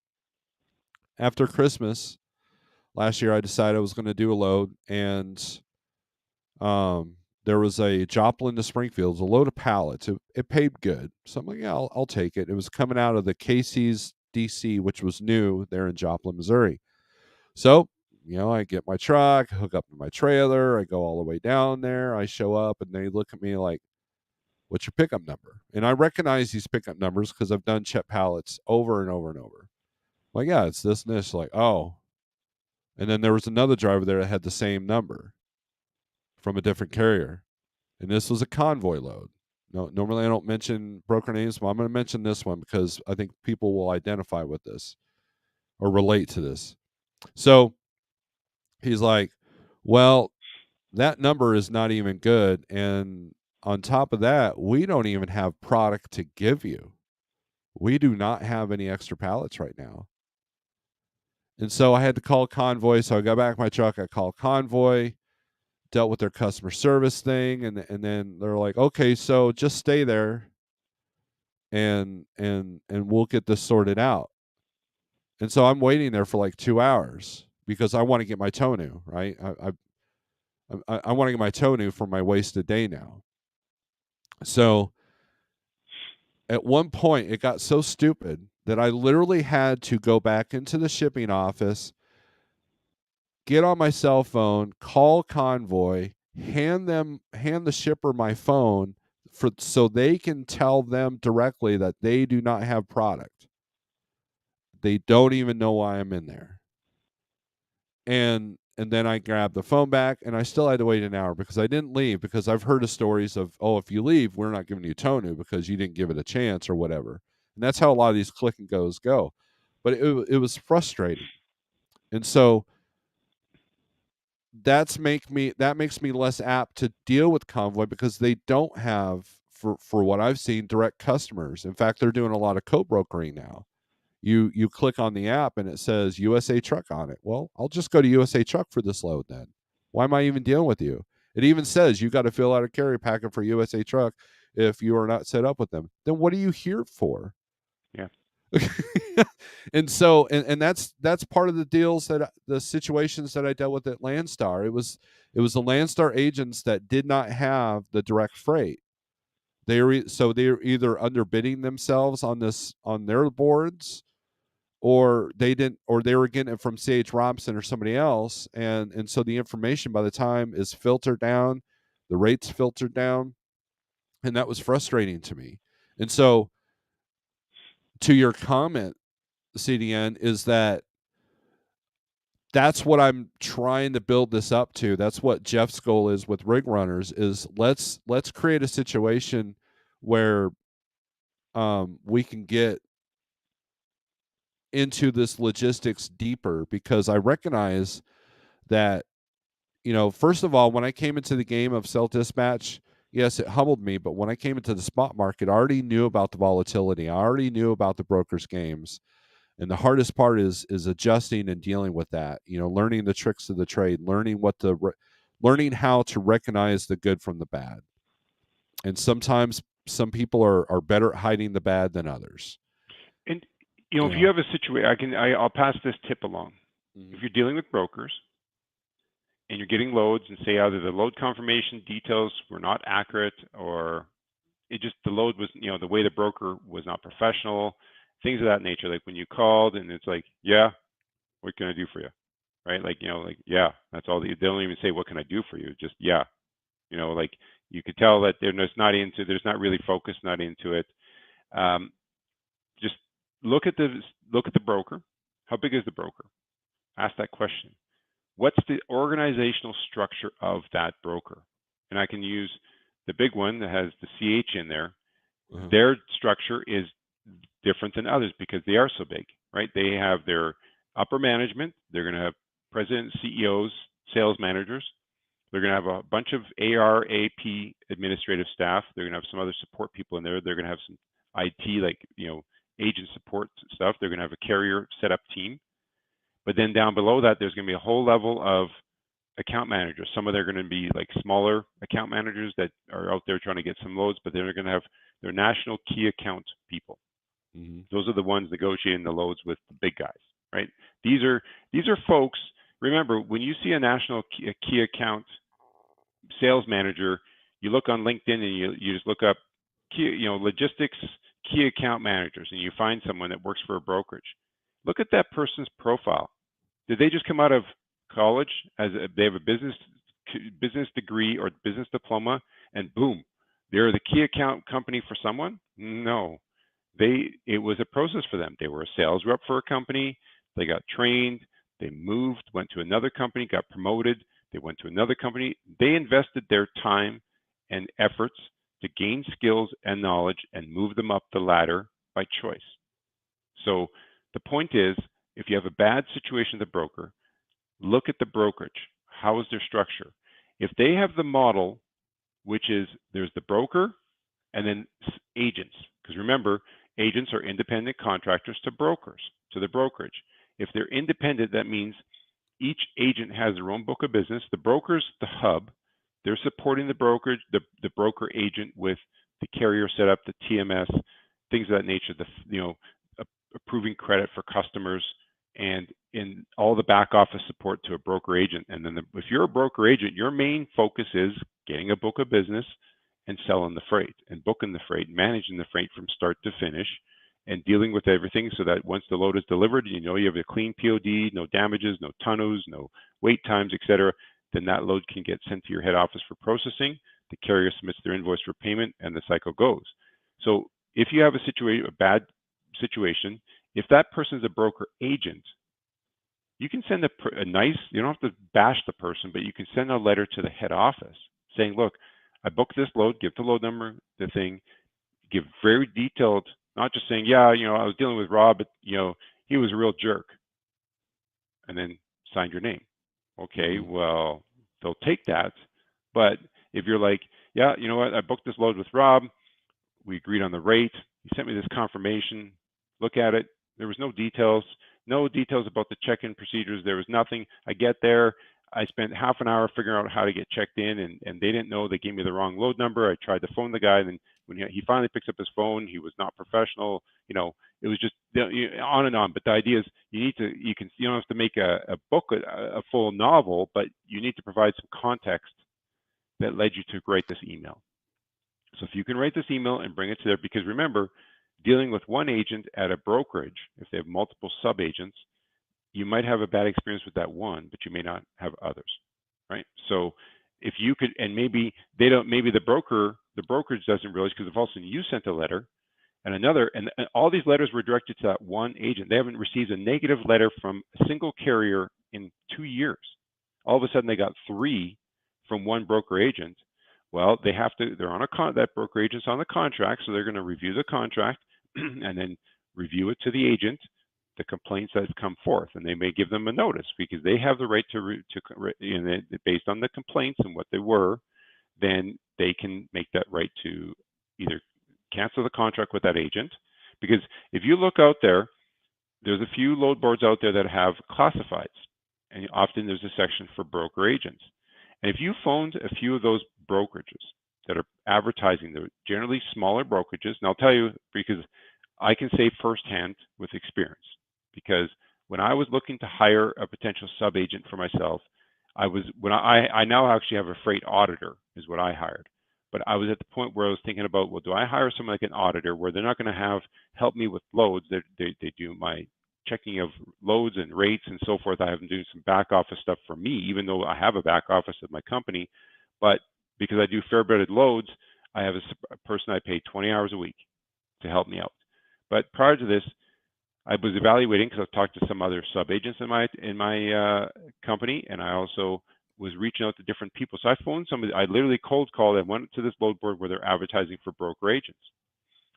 Speaker 1: After Christmas last year, I decided I was going to do a load, and there was a Joplin to Springfield, a load of pallets. It paid good, so I'm like, yeah, I'll take it. It was coming out of the Casey's DC, which was new there in Joplin, Missouri. So I get my truck, hook up to my trailer, I go all the way down there, I show up, and they look at me like, "What's your pickup number?" And I recognize these pickup numbers because I've done Chet pallets over and over and over. I'm like, yeah, it's this and this. Like, oh. And then there was another driver there that had the same number from a different carrier. And this was a convoy load. No, normally I don't mention broker names, but I'm going to mention this one because I think people will identify with this or relate to this. So he's like, well, that number is not even good. And on top of that, we don't even have product to give you. We do not have any extra pallets right now. And so I had to call Convoy. So I got back my truck. I called Convoy, dealt with their customer service thing, and then they're like, okay, so just stay there, and we'll get this sorted out. And so I'm waiting there for like 2 hours because I want to get my tow new, right? I want to get my tow new for my wasted day now. So at one point, it got so stupid that I literally had to go back into the shipping office, get on my cell phone, call Convoy, hand the shipper my phone so they can tell them directly that they do not have product. They don't even know why I'm in there. And then I grabbed the phone back, and I still had to wait an hour because I didn't leave, because I've heard of stories of, oh, if you leave, we're not giving you Tonu because you didn't give it a chance or whatever. And that's how a lot of these click and goes go. But it was frustrating. And so that makes me less apt to deal with Convoy, because they don't have, for what I've seen, direct customers. In fact, they're doing a lot of co-brokering now. You click on the app and it says USA Truck on it. Well, I'll just go to USA Truck for this load then. Why am I even dealing with you? It even says you got to fill out a carrier packet for USA Truck if you are not set up with them. Then what are you here for?
Speaker 2: Yeah.
Speaker 1: And so and that's part of the deals, that the situations that I dealt with at Landstar. It was the Landstar agents that did not have the direct freight. They're either underbidding themselves on their boards, or they were getting it from CH Robinson or somebody else, and so the information, by the time is filtered down, the rates filtered down, and that was frustrating to me. And so, to your comment, CDN, is that's what I'm trying to build this up to. That's what Jeff's goal is with Rig Runners, is let's create a situation where we can get into this logistics deeper, because I recognize that, first of all, when I came into the game of Self Dispatch, yes, it humbled me, but when I came into the spot market, I already knew about the volatility. I already knew about the brokers' games. And the hardest part is adjusting and dealing with that, learning the tricks of the trade, learning how to recognize the good from the bad. And sometimes some people are better at hiding the bad than others.
Speaker 2: And
Speaker 1: You
Speaker 2: if you
Speaker 1: know.
Speaker 2: have a situation, I'll pass this tip along.
Speaker 1: Mm-hmm.
Speaker 2: If you're dealing with brokers and you're getting loads, and say either the load confirmation details were not accurate, or the load was, the way the broker was not professional, things of that nature. Like when you called and it's like, yeah, what can I do for you? Right? Like, yeah, that's all. They don't even say, what can I do for you? Just, yeah. Like you could tell that there's not really focused, not into it. Just look at the broker. How big is the broker? Ask that question. What's the organizational structure of that broker? And I can use the big one that has the CH in there.
Speaker 1: Uh-huh.
Speaker 2: Their structure is different than others because they are so big, right? They have their upper management. They're going to have presidents, CEOs, sales managers. They're going to have a bunch of AR, AP administrative staff. They're going to have some other support people in there. They're going to have some IT, like, agent support stuff. They're going to have a carrier setup team. But then down below that, there's going to be a whole level of account managers. Some of them are going to be like smaller account managers that are out there trying to get some loads, but they're going to have their national key account people. Mm-hmm. Those are the ones negotiating the loads with the big guys, right? These are folks. Remember, when you see a national key account sales manager, you look on LinkedIn and you just look up logistics key account managers, and you find someone that works for a brokerage. Look at that person's profile. Did they just come out of college they have a business degree or business diploma, and boom, they're the key account company for someone? No. It was a process for them. They were a sales rep for a company. They got trained. They moved, went to another company, got promoted. They went to another company. They invested their time and efforts to gain skills and knowledge and move them up the ladder by choice. So the point is, if you have a bad situation with the broker, look at the brokerage. How is their structure? If they have the model, which is there's the broker and then agents, because remember, agents are independent contractors to brokers, to the brokerage. If they're independent, that means each agent has their own book of business. The broker's the hub. They're supporting the brokerage, the broker agent with the carrier setup, the TMS, things of that nature, approving credit for customers, and in all the back office support to a broker agent. And then if you're a broker agent, your main focus is getting a book of business and selling the freight and booking the freight, managing the freight from start to finish, and dealing with everything so that once the load is delivered, you have a clean POD, no damages, no tonneaus, no wait times, etc. then that load can get sent to your head office for processing. The carrier submits their invoice for payment, and the cycle goes. So if you have a bad situation, if that person is a broker agent, you can send a nice, you don't have to bash the person, but you can send a letter to the head office saying, look, I booked this load, give the load number, the thing, give very detailed, not just saying, yeah, I was dealing with Rob, but, he was a real jerk, and then signed your name. Okay,
Speaker 1: Mm-hmm.
Speaker 2: well, they'll take that. But if you're like, yeah, you know what, I booked this load with Rob, we agreed on the rate. He sent me this confirmation. Look at it. There was no details about the check-in procedures. There was nothing. I get there. I spent half an hour figuring out how to get checked in, and they didn't know. They gave me the wrong load number. I tried to phone the guy, and then when he finally picks up his phone, he was not professional. It was just on and on. But the idea is you don't have to make a book, a full novel, but you need to provide some context that led you to write this email. So if you can write this email and bring it to there, because remember, dealing with one agent at a brokerage, if they have multiple sub-agents, you might have a bad experience with that one, but you may not have others, right? So if you could, and maybe the brokerage doesn't realize, because if all of a sudden you sent a letter and another, and all these letters were directed to that one agent. They haven't received a negative letter from a single carrier in 2 years. All of a sudden they got 3 from one broker agent. Well, they're on that broker agent's on the contract, so they're going to review the contract and then review it to the agent, the complaints that have come forth, and they may give them a notice because they have the right based on the complaints and what they were, then they can make that right to either cancel the contract with that agent. Because if you look out there, there's a few load boards out there that have classifieds, and often there's a section for broker agents. And if you phoned a few of those brokerages that are advertising, they're generally smaller brokerages, and I'll tell you because I can say firsthand with experience, because when I was looking to hire a potential sub-agent for myself, I now actually have a freight auditor is what I hired. But I was at the point where I was thinking about, well, do I hire someone like an auditor where they're not going to help me with loads? They do my checking of loads and rates and so forth. I have them doing some back office stuff for me, even though I have a back office at my company. But because I do fair bedded loads, I have a person I pay 20 hours a week to help me out. But prior to this, I was evaluating because I've talked to some other sub agents in my company, and I also was reaching out to different people. So I phoned somebody. I literally cold called and went to this load board where they're advertising for broker agents,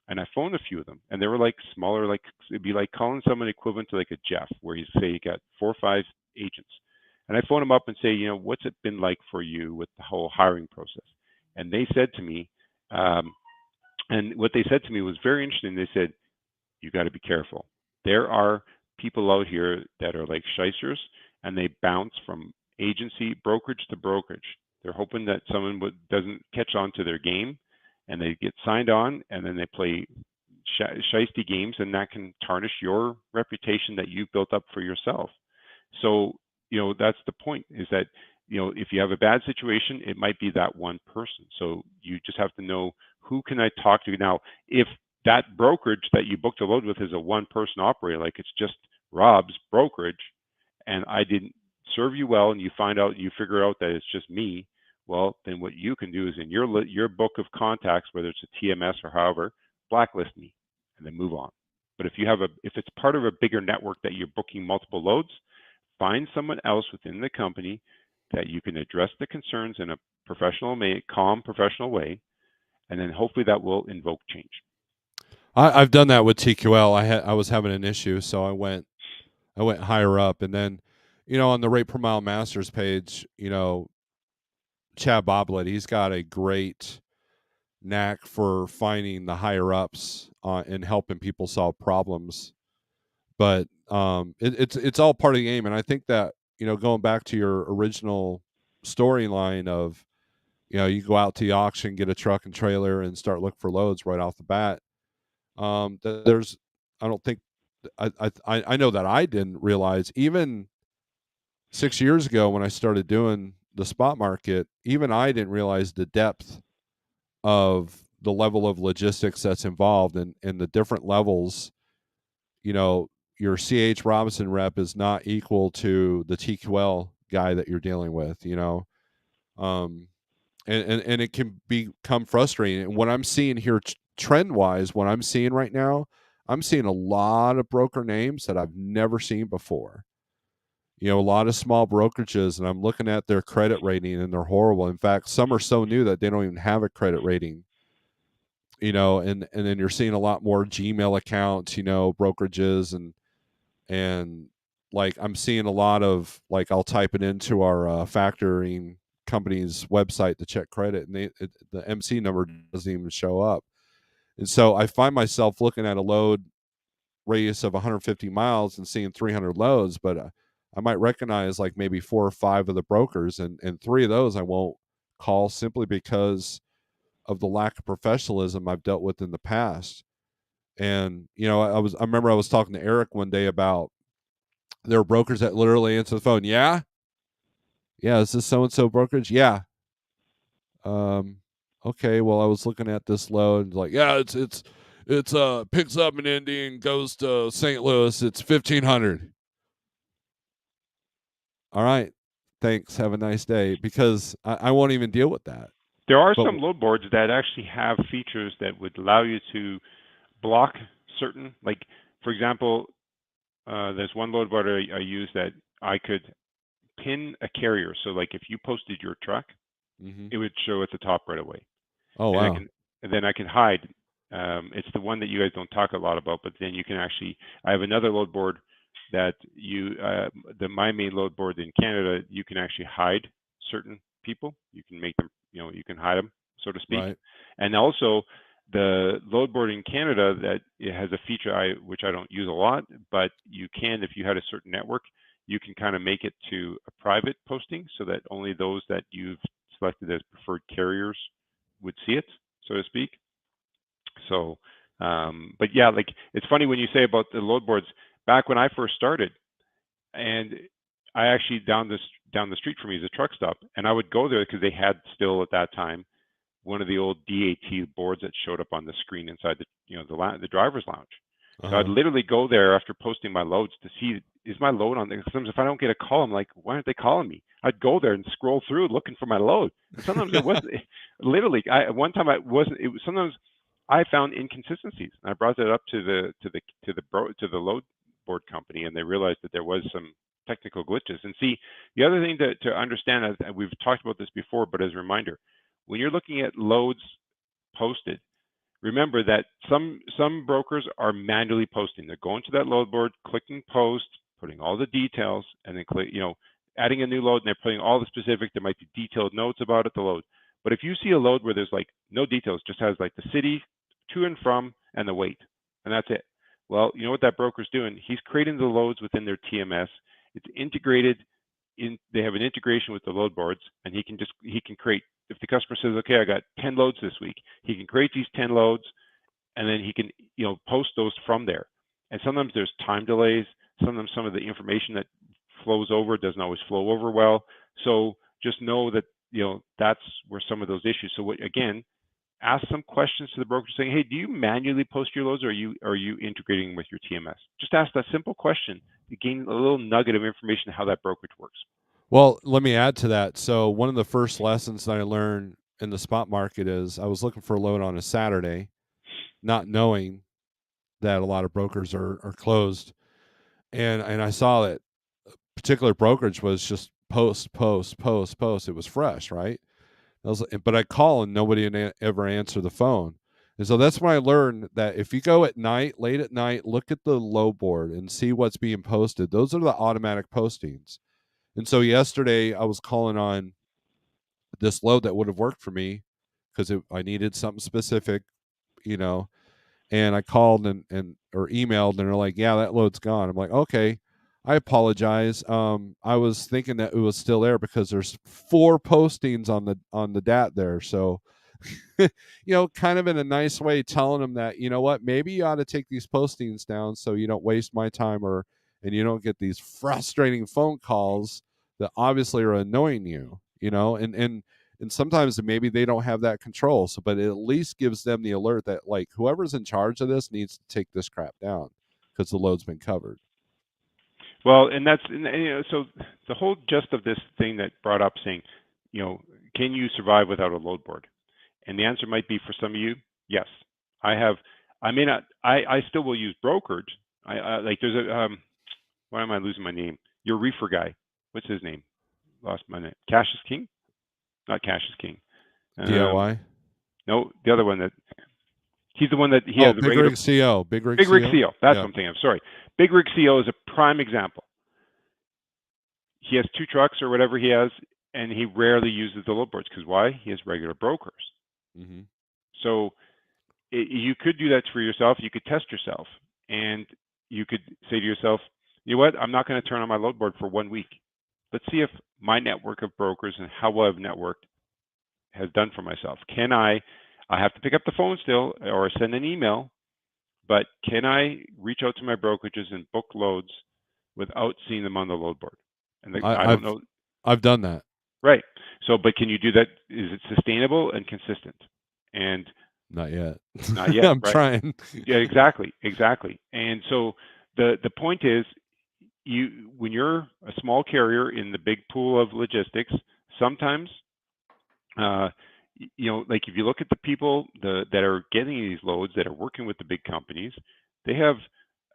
Speaker 2: and I phoned a few of them, and they were like smaller, like it'd be like calling someone equivalent to like a Jeff, where you say you got 4 or 5 agents, and I phone them up and say, what's it been like for you with the whole hiring process? And they said to me, and what they said to me was very interesting. They said, you got to be careful. There are people out here that are like shysters, and they bounce from brokerage to brokerage. They're hoping that someone doesn't catch on to their game, and they get signed on, and then they play shysty games, and that can tarnish your reputation that you've built up for yourself. So, that's the point, is that, if you have a bad situation, it might be that one person. So you just have to know, who can I talk to? Now, if that brokerage that you booked a load with is a one-person operator, like it's just Rob's brokerage, and I didn't serve you well, and you figure out that it's just me, well, then what you can do is in your book of contacts, whether it's a TMS or however, blacklist me and then move on. But if it's part of a bigger network that you're booking multiple loads, find someone else within the company that you can address the concerns in a calm, professional way, and then hopefully that will invoke change.
Speaker 1: I've done that with TQL. I was having an issue, so I went higher up, and then, on the rate per mile masters page, Chad Boblet, he's got a great knack for finding the higher ups and helping people solve problems. But it's all part of the game, and I think that, going back to your original storyline of, you go out to the auction, get a truck and trailer, and start looking for loads right off the bat. There's, I don't think, I know that I didn't realize, even 6 years ago when I started doing the spot market, even I didn't realize the depth of the level of logistics that's involved, and the different levels. Your CH Robinson rep is not equal to the TQL guy that you're dealing with, you know. Um, and it can become frustrating. And what I'm seeing here, trend wise, what I'm seeing right now, I'm seeing a lot of broker names that I've never seen before. You know, a lot of small brokerages, and I'm looking at their credit rating, and they're horrible. In fact, some are so new that they don't even have a credit rating. You know, and then you're seeing a lot more Gmail accounts, you know, brokerages, and like I'm seeing a lot of, like, I'll type it into our factoring company's website to check credit, and the MC number doesn't even show up. And so I find myself looking at a load radius of 150 miles and seeing 300 loads, but I might recognize like maybe 4 or 5 of the brokers, and 3 of those I won't call simply because of the lack of professionalism I've dealt with in the past. And you know, I remember I was talking to Eric one day about, there are brokers that literally answer the phone. Yeah, yeah, is this so and so brokerage? Yeah. Um, okay. Well, I was looking at this load, like, yeah, it's picks up in Indy and goes to St. Louis. It's 1,500. All right. Thanks. Have a nice day. Because I won't even deal with that.
Speaker 2: There are
Speaker 1: But
Speaker 2: some load boards that actually have features that would allow you to block certain, like, for example, there's one load board I use that I could pin a carrier. So, like, if you posted your truck,
Speaker 1: hmm.
Speaker 2: it would show at the top right away,
Speaker 1: Oh
Speaker 2: and I
Speaker 1: wow.
Speaker 2: can, and then I can hide. It's the one that you guys don't talk a lot about, but then you can actually. I have another load board that my main load board in Canada, you can actually hide certain people. You can make them, you can hide them, so to speak.
Speaker 1: Right.
Speaker 2: And also, the load board in Canada, that it has a feature which I don't use a lot, but you can, if you had a certain network, you can kind of make it to a private posting so that only those that you've selected as preferred carriers would see it, so to speak. So, but yeah, like, it's funny when you say about the load boards. Back when I first started, and I actually, down the street from me is a truck stop, and I would go there because they had still at that time one of the old DAT boards that showed up on the screen inside the driver's lounge.
Speaker 1: Uh
Speaker 2: So I'd
Speaker 1: huh.
Speaker 2: literally go there after posting my loads to see, is my load on there. Sometimes if I don't get a call, I'm like, why aren't they calling me? I'd go there and scroll through looking for my load, and sometimes it wasn't. Literally, one time I wasn't. It was sometimes I found inconsistencies, and I brought that up to the load board company, and they realized that there was some technical glitches. And see, the other thing to understand, and we've talked about this before, but as a reminder, when you're looking at loads posted, remember that some brokers are manually posting. They're going to that load board, clicking post, putting all the details, and then adding a new load, and they're putting all the specific. There might be detailed notes about it, the load. But if you see a load where there's like no details, just has like the city, to and from, and the weight, and that's it. Well, you know what that broker's doing? He's creating the loads within their TMS. It's integrated in. They have an integration with the load boards, and he can create. If the customer says, "Okay, I got 10 loads this week," he can create these 10 loads, and then he can post those from there. And sometimes there's time delays. Sometimes some of the information that flows over doesn't always flow over well. So just know that that's where some of those issues. So again, ask some questions to the broker saying, "Hey, do you manually post your loads, or are you integrating with your TMS?" Just ask that simple question to gain a little nugget of information how that brokerage works.
Speaker 1: Well, let me add to that. So one of the first lessons that I learned in the spot market is I was looking for a load on a Saturday, not knowing that a lot of brokers are closed, and I saw that particular brokerage was just post, post, post, post. It was fresh, right? But I call and nobody ever answer the phone. And so that's when I learned that if you go at night, late at night, look at the low board and see what's being posted. Those are the automatic postings. And so yesterday I was calling on this load that would have worked for me because I needed something specific, you know, and I called and or emailed and they're like, yeah, that load's gone. I'm like, okay, I apologize. I was thinking that it was still there because there's 4 postings on the DAT there. So, kind of in a nice way, telling them that, you know what, maybe you ought to take these postings down so you don't waste my time, and you don't get these frustrating phone calls that obviously are annoying you, and sometimes maybe they don't have that control. So, but it at least gives them the alert that like whoever's in charge of this needs to take this crap down because the load's been covered.
Speaker 2: Well, and that's so the whole gist of this thing that brought up saying, you know, can you survive without a load board? And the answer might be for some of you, yes. I have. I may not. I still will use brokerage. I like there's a why am I losing my name? Your reefer guy. What's his name? Lost my name. Cash is King? Not Cash is King. Um,
Speaker 1: DIY.
Speaker 2: no, the other one that he's the one that he
Speaker 1: Oh,
Speaker 2: has the
Speaker 1: Big
Speaker 2: regular
Speaker 1: Rig CO. Big Rig
Speaker 2: Big Rig
Speaker 1: CO.
Speaker 2: CO. That's
Speaker 1: Yeah.
Speaker 2: what I'm thinking of. Sorry. Big Rig CO is a prime example. He has two trucks or whatever he has, and he rarely uses the load boards because why? He has regular brokers.
Speaker 1: Mm-hmm.
Speaker 2: So you could do that for yourself. You could test yourself, and you could say to yourself, you know what? I'm not going to turn on my load board for 1 week. Let's see if my network of brokers and how well I've networked has done for myself. Can I have to pick up the phone still or send an email, but can I reach out to my brokerages and book loads without seeing them on the load board? And I
Speaker 1: I,
Speaker 2: don't
Speaker 1: I've
Speaker 2: know.
Speaker 1: I've done that.
Speaker 2: Right. So, but can you do that? Is it sustainable and consistent? And
Speaker 1: Not yet.
Speaker 2: not yet,
Speaker 1: I'm
Speaker 2: right?
Speaker 1: trying.
Speaker 2: Yeah, exactly, exactly. And so the point is, you when you're a small carrier in the big pool of logistics, sometimes uh, like if you look at the people that are getting these loads that are working with the big companies, they have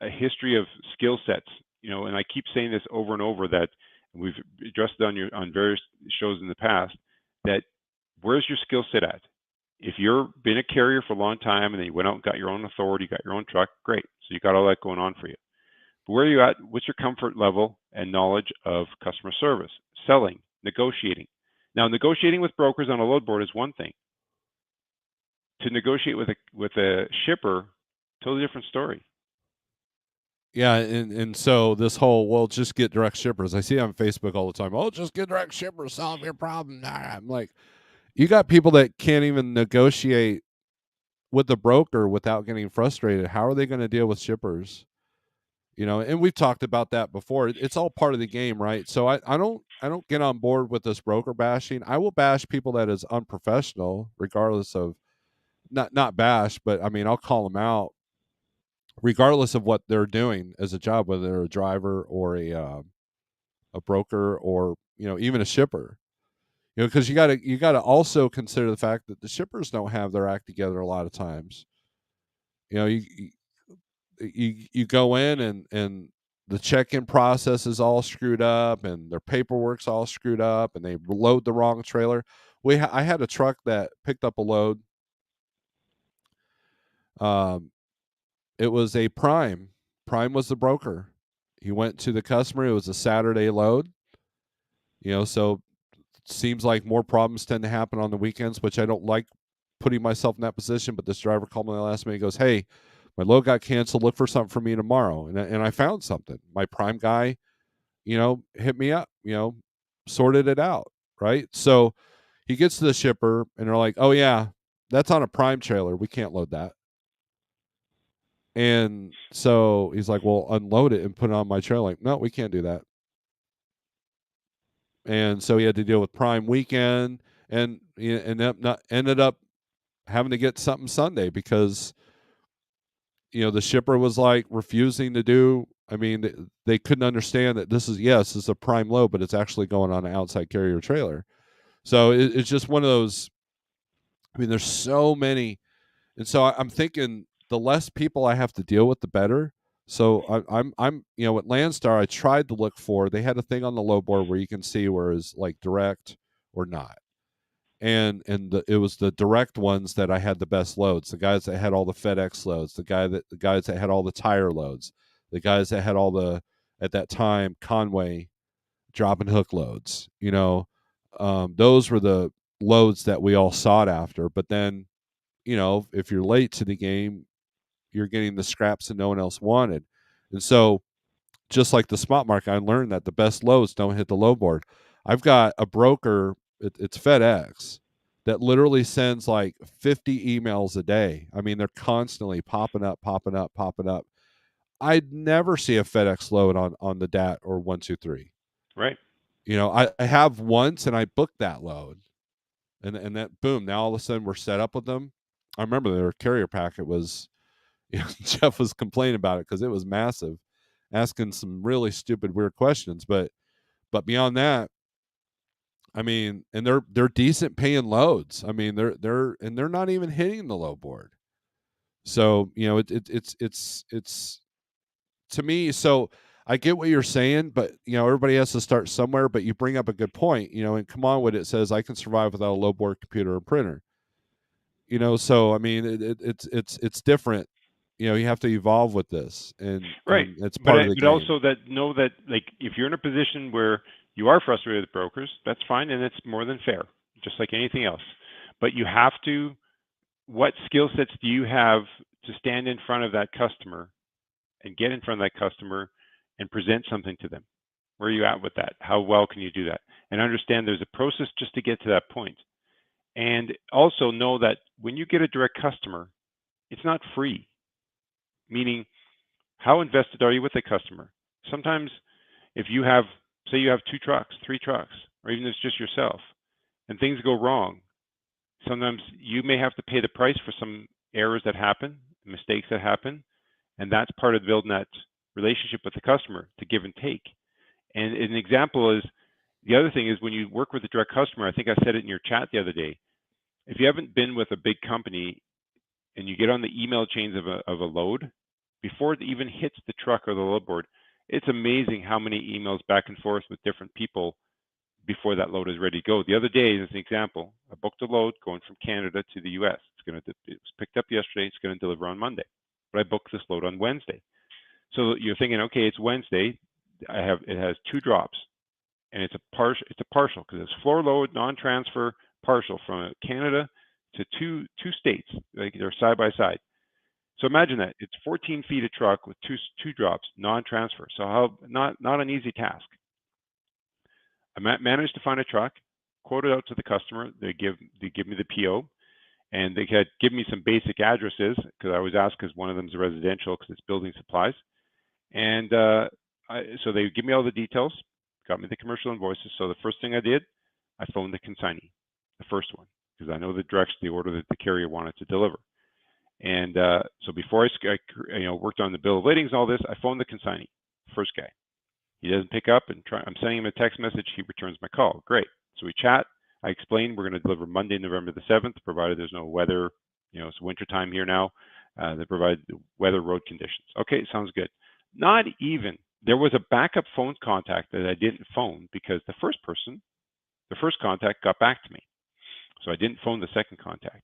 Speaker 2: a history of skill sets. And I keep saying this over and over that we've addressed it on various shows in the past. That where's your skill set at? If you've been a carrier for a long time and then you went out and got your own authority, got your own truck, great. So you got all that going on for you. But where are you at? What's your comfort level and knowledge of customer service, selling, negotiating? Now, negotiating with brokers on a load board is one thing. To negotiate with a shipper, totally different story.
Speaker 1: Yeah, and so this whole well, just get direct shippers. I see on Facebook all the time. Oh, just get direct shippers, solve your problem. I'm like, you got people that can't even negotiate with the broker without getting frustrated. How are they going to deal with shippers? And we've talked about that before. It's all part of the game, right? So I don't get on board with this broker bashing. I will bash people that is unprofessional, regardless of not bash, but I mean I'll call them out regardless of what they're doing as a job, whether they're a driver or a broker or even a shipper. Because you gotta also consider the fact that the shippers don't have their act together a lot of times. You go in and the check-in process is all screwed up and their paperwork's all screwed up and they load the wrong trailer. I had a truck that picked up a load. Um, it was a Prime. Prime was the broker. He went to the customer. It was a Saturday load. So seems like more problems tend to happen on the weekends, which I don't like putting myself in that position. But this driver called me last minute. He goes, "Hey, my load got canceled. Look for something for me tomorrow." And I found something. My Prime guy, hit me up. Sorted it out. Right. So he gets to the shipper, and they're like, "Oh yeah, that's on a Prime trailer. We can't load that." And so he's like, "Well, unload it and put it on my trailer." Like, no, we can't do that. And so he had to deal with Prime weekend, and ended up having to get something Sunday because the shipper was like refusing to do. I mean, they couldn't understand that this is a Prime load, but it's actually going on an outside carrier trailer. So it's just one of those. I mean, there's so many, and so I'm thinking the less people I have to deal with, the better. So I'm at Landstar, I tried to look for. They had a thing on the load board where you can see where it's like direct or not, and it was the direct ones that I had the best loads. The guys that had all the FedEx loads, the guys that had all the tire loads, the guys that had all the at that time Conway drop and hook loads. Those were the loads that we all sought after. But then if you're late to the game, you're getting the scraps that no one else wanted. And so, just like the spot market, I learned that the best loads don't hit the low board. I've got a broker, it's FedEx, that literally sends like 50 emails a day. I mean, they're constantly popping up, popping up, popping up. I'd never see a FedEx load on the DAT or 123.
Speaker 2: Right.
Speaker 1: I have once and I booked that load. And that boom, now all of a sudden we're set up with them. I remember their carrier packet was Jeff was complaining about it because it was massive. asking some really stupid, weird questions. But beyond that, I mean, and they're decent paying loads. I mean, they're not even hitting the low board. So it's to me. So I get what you're saying, but everybody has to start somewhere. But you bring up a good point. And come on, what it says, I can survive without a low board computer or printer. So I mean, it's different. You have to evolve with this, and
Speaker 2: Right.
Speaker 1: it's
Speaker 2: But
Speaker 1: part of the
Speaker 2: but
Speaker 1: game.
Speaker 2: also that know that, like, if you're in a position where you are frustrated with brokers, that's fine and it's more than fair, just like anything else. But you have to, what skill sets do you have to stand in front of that customer and get in front of that customer and present something to them? Where are you at with that? How well can you do that? And understand there's a process just to get to that point. And also know that when you get a direct customer, it's not free. Meaning, how invested are you with the customer? Sometimes if you have, say you have 2 trucks, 3 trucks, or even if it's just yourself, and things go wrong, sometimes you may have to pay the price for some errors that happen, mistakes that happen, and that's part of building that relationship with the customer, to give and take. And an example is, the other thing is, when you work with a direct customer, I think I said it in your chat the other day, if you haven't been with a big company and you get on the email chains of a load, before it even hits the truck or the load board, it's amazing how many emails back and forth with different people before that load is ready to go. The other day, as an example, I booked a load going from Canada to the US. It was picked up yesterday. It's going to deliver on Monday, but I booked this load on Wednesday. So you're thinking, okay, it's Wednesday. It has 2 drops, and it's a partial because it's floor load, non-transfer, partial from Canada to two states. Like, they're side by side. So imagine that it's 14 feet of truck with two drops, non-transfer. So not an easy task. I managed to find a truck, quote it out to the customer. They give me the PO, and they had give me some basic addresses because I was asked, because one of them is a residential because it's building supplies. And so they give me all the details, got me the commercial invoices. So the first thing I did, I phoned the consignee, the first one, because I know the direction, the order that the carrier wanted to deliver. And so before I worked on the bill of ladings and all this, I phoned the consignee, first guy. He doesn't pick up, and I'm sending him a text message. He returns my call. Great. So we chat. I explained we're going to deliver Monday, November the 7th, provided there's no weather. It's winter time here now. They provide the weather, road conditions. Okay, sounds good. Not even, there was a backup phone contact that I didn't phone because the first contact got back to me. So I didn't phone the second contact.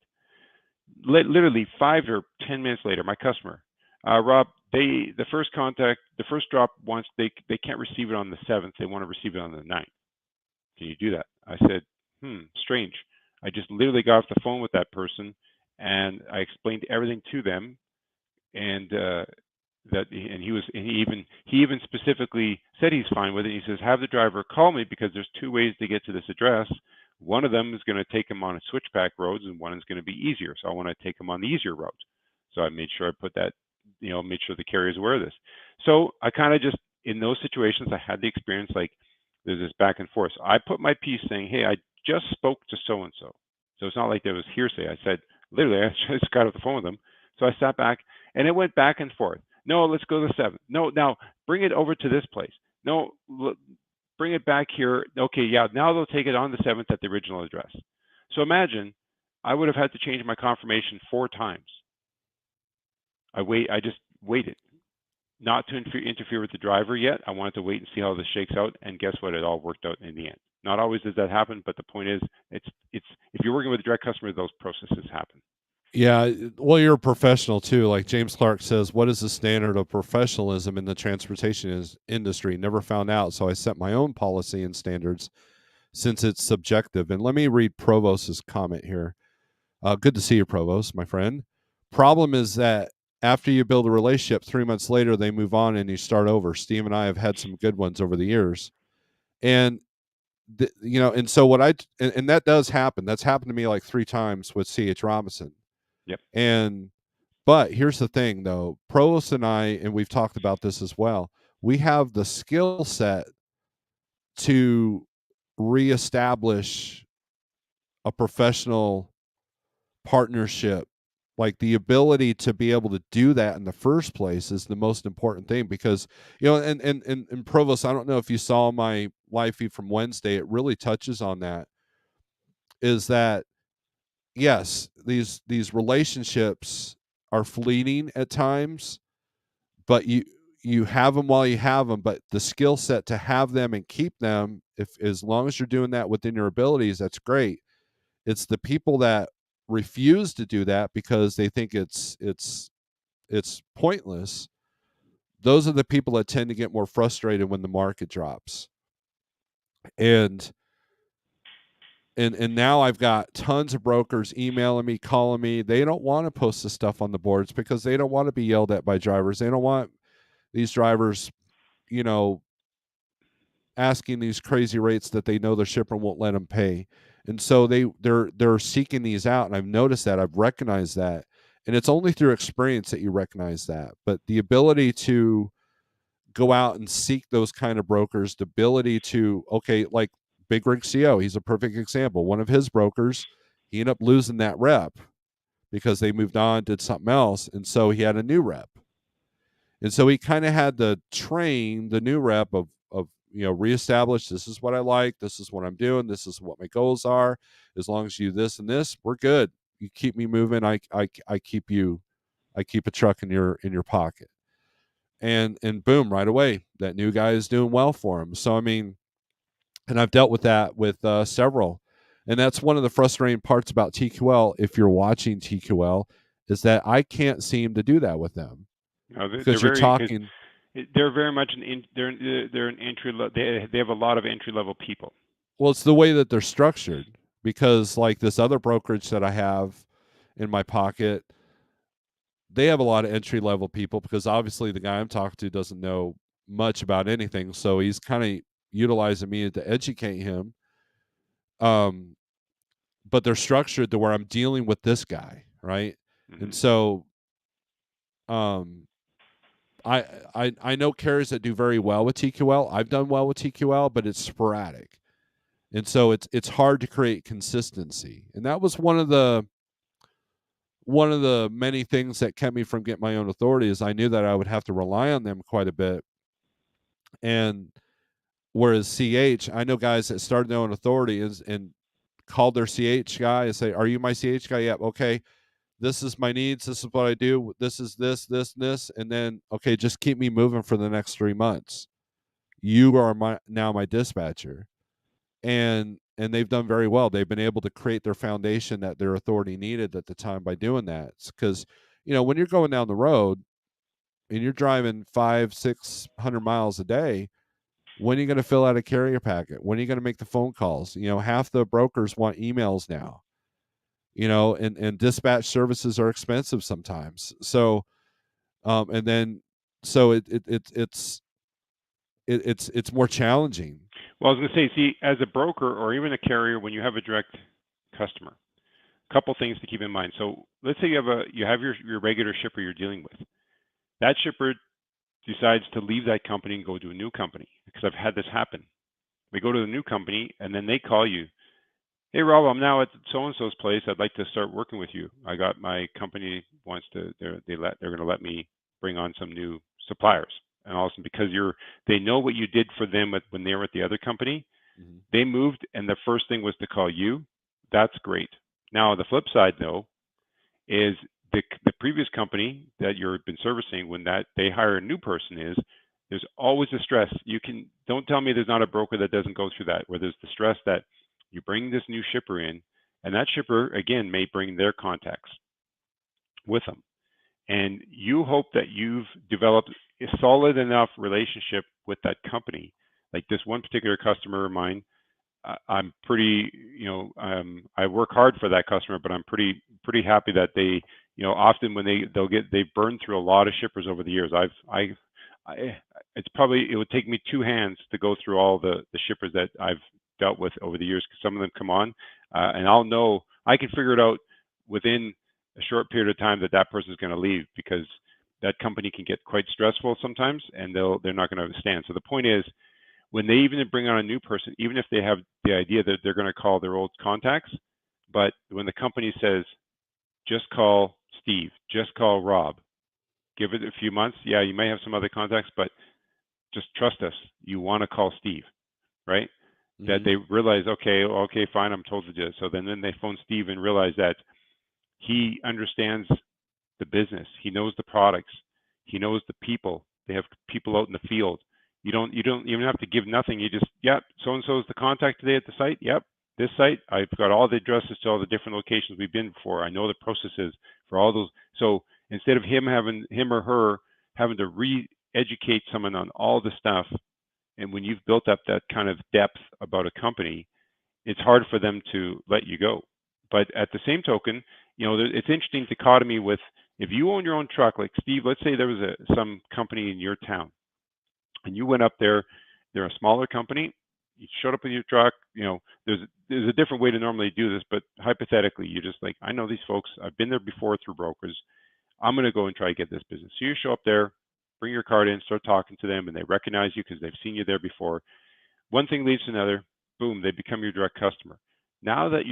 Speaker 2: Literally 5 or 10 minutes later, my customer, Rob, the first drop wants, they can't receive it on the 7th. They want to receive it on the 9th. Can you do that? I said, strange. I just literally got off the phone with that person, and I explained everything to them, and he even specifically said he's fine with it. He says, have the driver call me because there's 2 ways to get to this address. One of them is going to take him on a switchback roads, and one is going to be easier. So I want to take him on the easier route. So I made sure I put that, made sure the carrier is aware of this. So I kind of just, in those situations, I had the experience, like, there's this back and forth. So I put my piece saying, hey, I just spoke to so-and-so. So it's not like there was hearsay. I said, literally, I just got off the phone with them. So I sat back, and it went back and forth. No, let's go to the 7th. No, now bring it over to this place. No, bring it back here. Okay, yeah, now they'll take it on the 7th at the original address. So imagine, I would have had to change my confirmation 4 times. I just waited, not to interfere with the driver yet. I wanted to wait and see how this shakes out, and guess what? It all worked out in the end. Not always does that happen, but the point is, it's if you're working with a direct customer, those processes happen.
Speaker 1: Yeah, well, you're a professional too. Like James Clark says, what is the standard of professionalism in the transportation industry? Never found out, so I set my own policy and standards since it's subjective. And let me read Provost's comment here. Good to see you, Provost, my friend. Problem is that after you build a relationship, 3 months later they move on and you start over. Steve and I have had some good ones over the years, and and so and that does happen. That's happened to me like 3 times with C.H. Robinson.
Speaker 2: Yep.
Speaker 1: And but here's the thing, though. Provost and I, and we've talked about this as well, we have the skill set to reestablish a professional partnership Like the ability to be able to do that in the first place is the most important thing, because and Provost, I don't know if you saw my live feed from Wednesday. It really touches on that. Is that, yes, these relationships are fleeting at times, but you have them while you have them, but the skill set to have them and keep them, if as long as you're doing that within your abilities, that's great. It's the people that refuse to do that because they think it's pointless. Those are the people that tend to get more frustrated when the market drops. And and now I've got tons of brokers emailing me, calling me. They don't want to post the stuff on the boards because they don't want to be yelled at by drivers. They don't want these drivers, you know, asking these crazy rates that they know their shipper won't let them pay. And so they're seeking these out, and I've noticed that. I've recognized that. And it's only through experience that you recognize that. But the ability to go out and seek those kind of brokers, the ability to, okay, like Big Rig CO, he's a perfect example. One of his brokers, he ended up losing that rep because they moved on, did something else, and so he had a new rep. And so he kind of had to train the new rep of reestablish, this is what I like, this is what I'm doing, this is what my goals are. As long as you this and this, we're good. You keep me moving, I keep you, I keep a truck in your pocket. And boom, right away, that new guy is doing well for him. So I mean, and I've dealt with that with several, and that's one of the frustrating parts about TQL. If you're watching TQL, is that I can't seem to do that with them
Speaker 2: No, they're
Speaker 1: because you're
Speaker 2: very because
Speaker 1: talking.
Speaker 2: they're very much they're an entry level. They have a lot of entry level people.
Speaker 1: Well, it's the way that they're structured, because like this other brokerage that I have in my pocket, they have a lot of entry level people because obviously the guy I'm talking to doesn't know much about anything, so he's kind of utilizing me to educate him. Um, but they're structured to where I'm dealing with this guy, right? And
Speaker 2: Hmm.
Speaker 1: so, um, I know carriers that do very well with TQL. I've done well with TQL, but it's sporadic, and so it's hard to create consistency. And that was one of the many things that kept me from getting my own authority, is I knew that I would have to rely on them quite a bit. And whereas CH, I know guys that started their own authority and called their CH guy and say, "Are you my CH guy?" "Yep." "Okay, this is my needs. This is what I do. This is this, and this." And then, "Okay, just keep me moving for the next 3 months. You are my dispatcher." And they've done very well. They've been able to create their foundation that their authority needed at the time by doing that. Because when you're going down the road and you're driving 500-600 miles a day, when are you going to fill out a carrier packet? When are you going to make the phone calls? Half the brokers want emails now. And dispatch services are expensive sometimes. So and then so it's more challenging.
Speaker 2: Well, I was going to say, see, as a broker or even a carrier, when you have a direct customer, a couple things to keep in mind. So let's say you have your regular shipper you're dealing with. That shipper decides to leave that company and go to a new company, because I've had this happen. We go to the new company and then they call you. "Hey Rob, I'm now at so and so's place. I'd like to start working with you. I got my company wants to they're going to let me bring on some new suppliers." And also because they know what you did for them when they were at the other company,
Speaker 1: Mm-hmm.
Speaker 2: they moved and the first thing was to call you. That's great. Now the flip side though is the previous company that you've been servicing, when that they hire a new person, is there's always a stress. You can Don't tell me there's not a broker that doesn't go through that, where there's the stress that you bring this new shipper in, and that shipper again may bring their contacts with them, and you hope that you've developed a solid enough relationship with that company. Like this one particular customer of mine, I'm pretty, I work hard for that customer, but I'm pretty happy that often when they've burned through a lot of shippers over the years. I it would take me two hands to go through all the shippers that I've dealt with over the years, because some of them come on, and I can figure it out within a short period of time that person is going to leave, because that company can get quite stressful sometimes, and they're not going to stand. So the point is, when they even bring on a new person, even if they have the idea that they're going to call their old contacts, but when the company says, "Just call Steve. Just call Rob. Give it a few months. Yeah, you may have some other contacts, but just trust us. You want to call Steve, right? That
Speaker 1: Mhm.
Speaker 2: they realize, okay, fine, I'm told to do it. So then they phone Steve and realize that he understands the business. He knows the products. He knows the people. They have people out in the field. You don't even have to give nothing. You just, yep, so and so is the contact today at the site. Yep, this site. I've got all the addresses to all the different locations we've been before. I know the processes for all those. So instead of him or her having to re-educate someone on all the stuff, and when you've built up that kind of depth about a company, it's hard for them to let you go. But at the same token, it's interesting dichotomy with if you own your own truck, like Steve, let's say there was some company in your town and you went up there, they're a smaller company, you showed up with your truck, there's a different way to normally do this, but hypothetically, you're just like, I know these folks, I've been there before through brokers, I'm going to go and try to get this business. So you show up there, bring your card in, start talking to them, and they recognize you because they've seen you there before. One thing leads to another, boom, they become your direct customer. Now that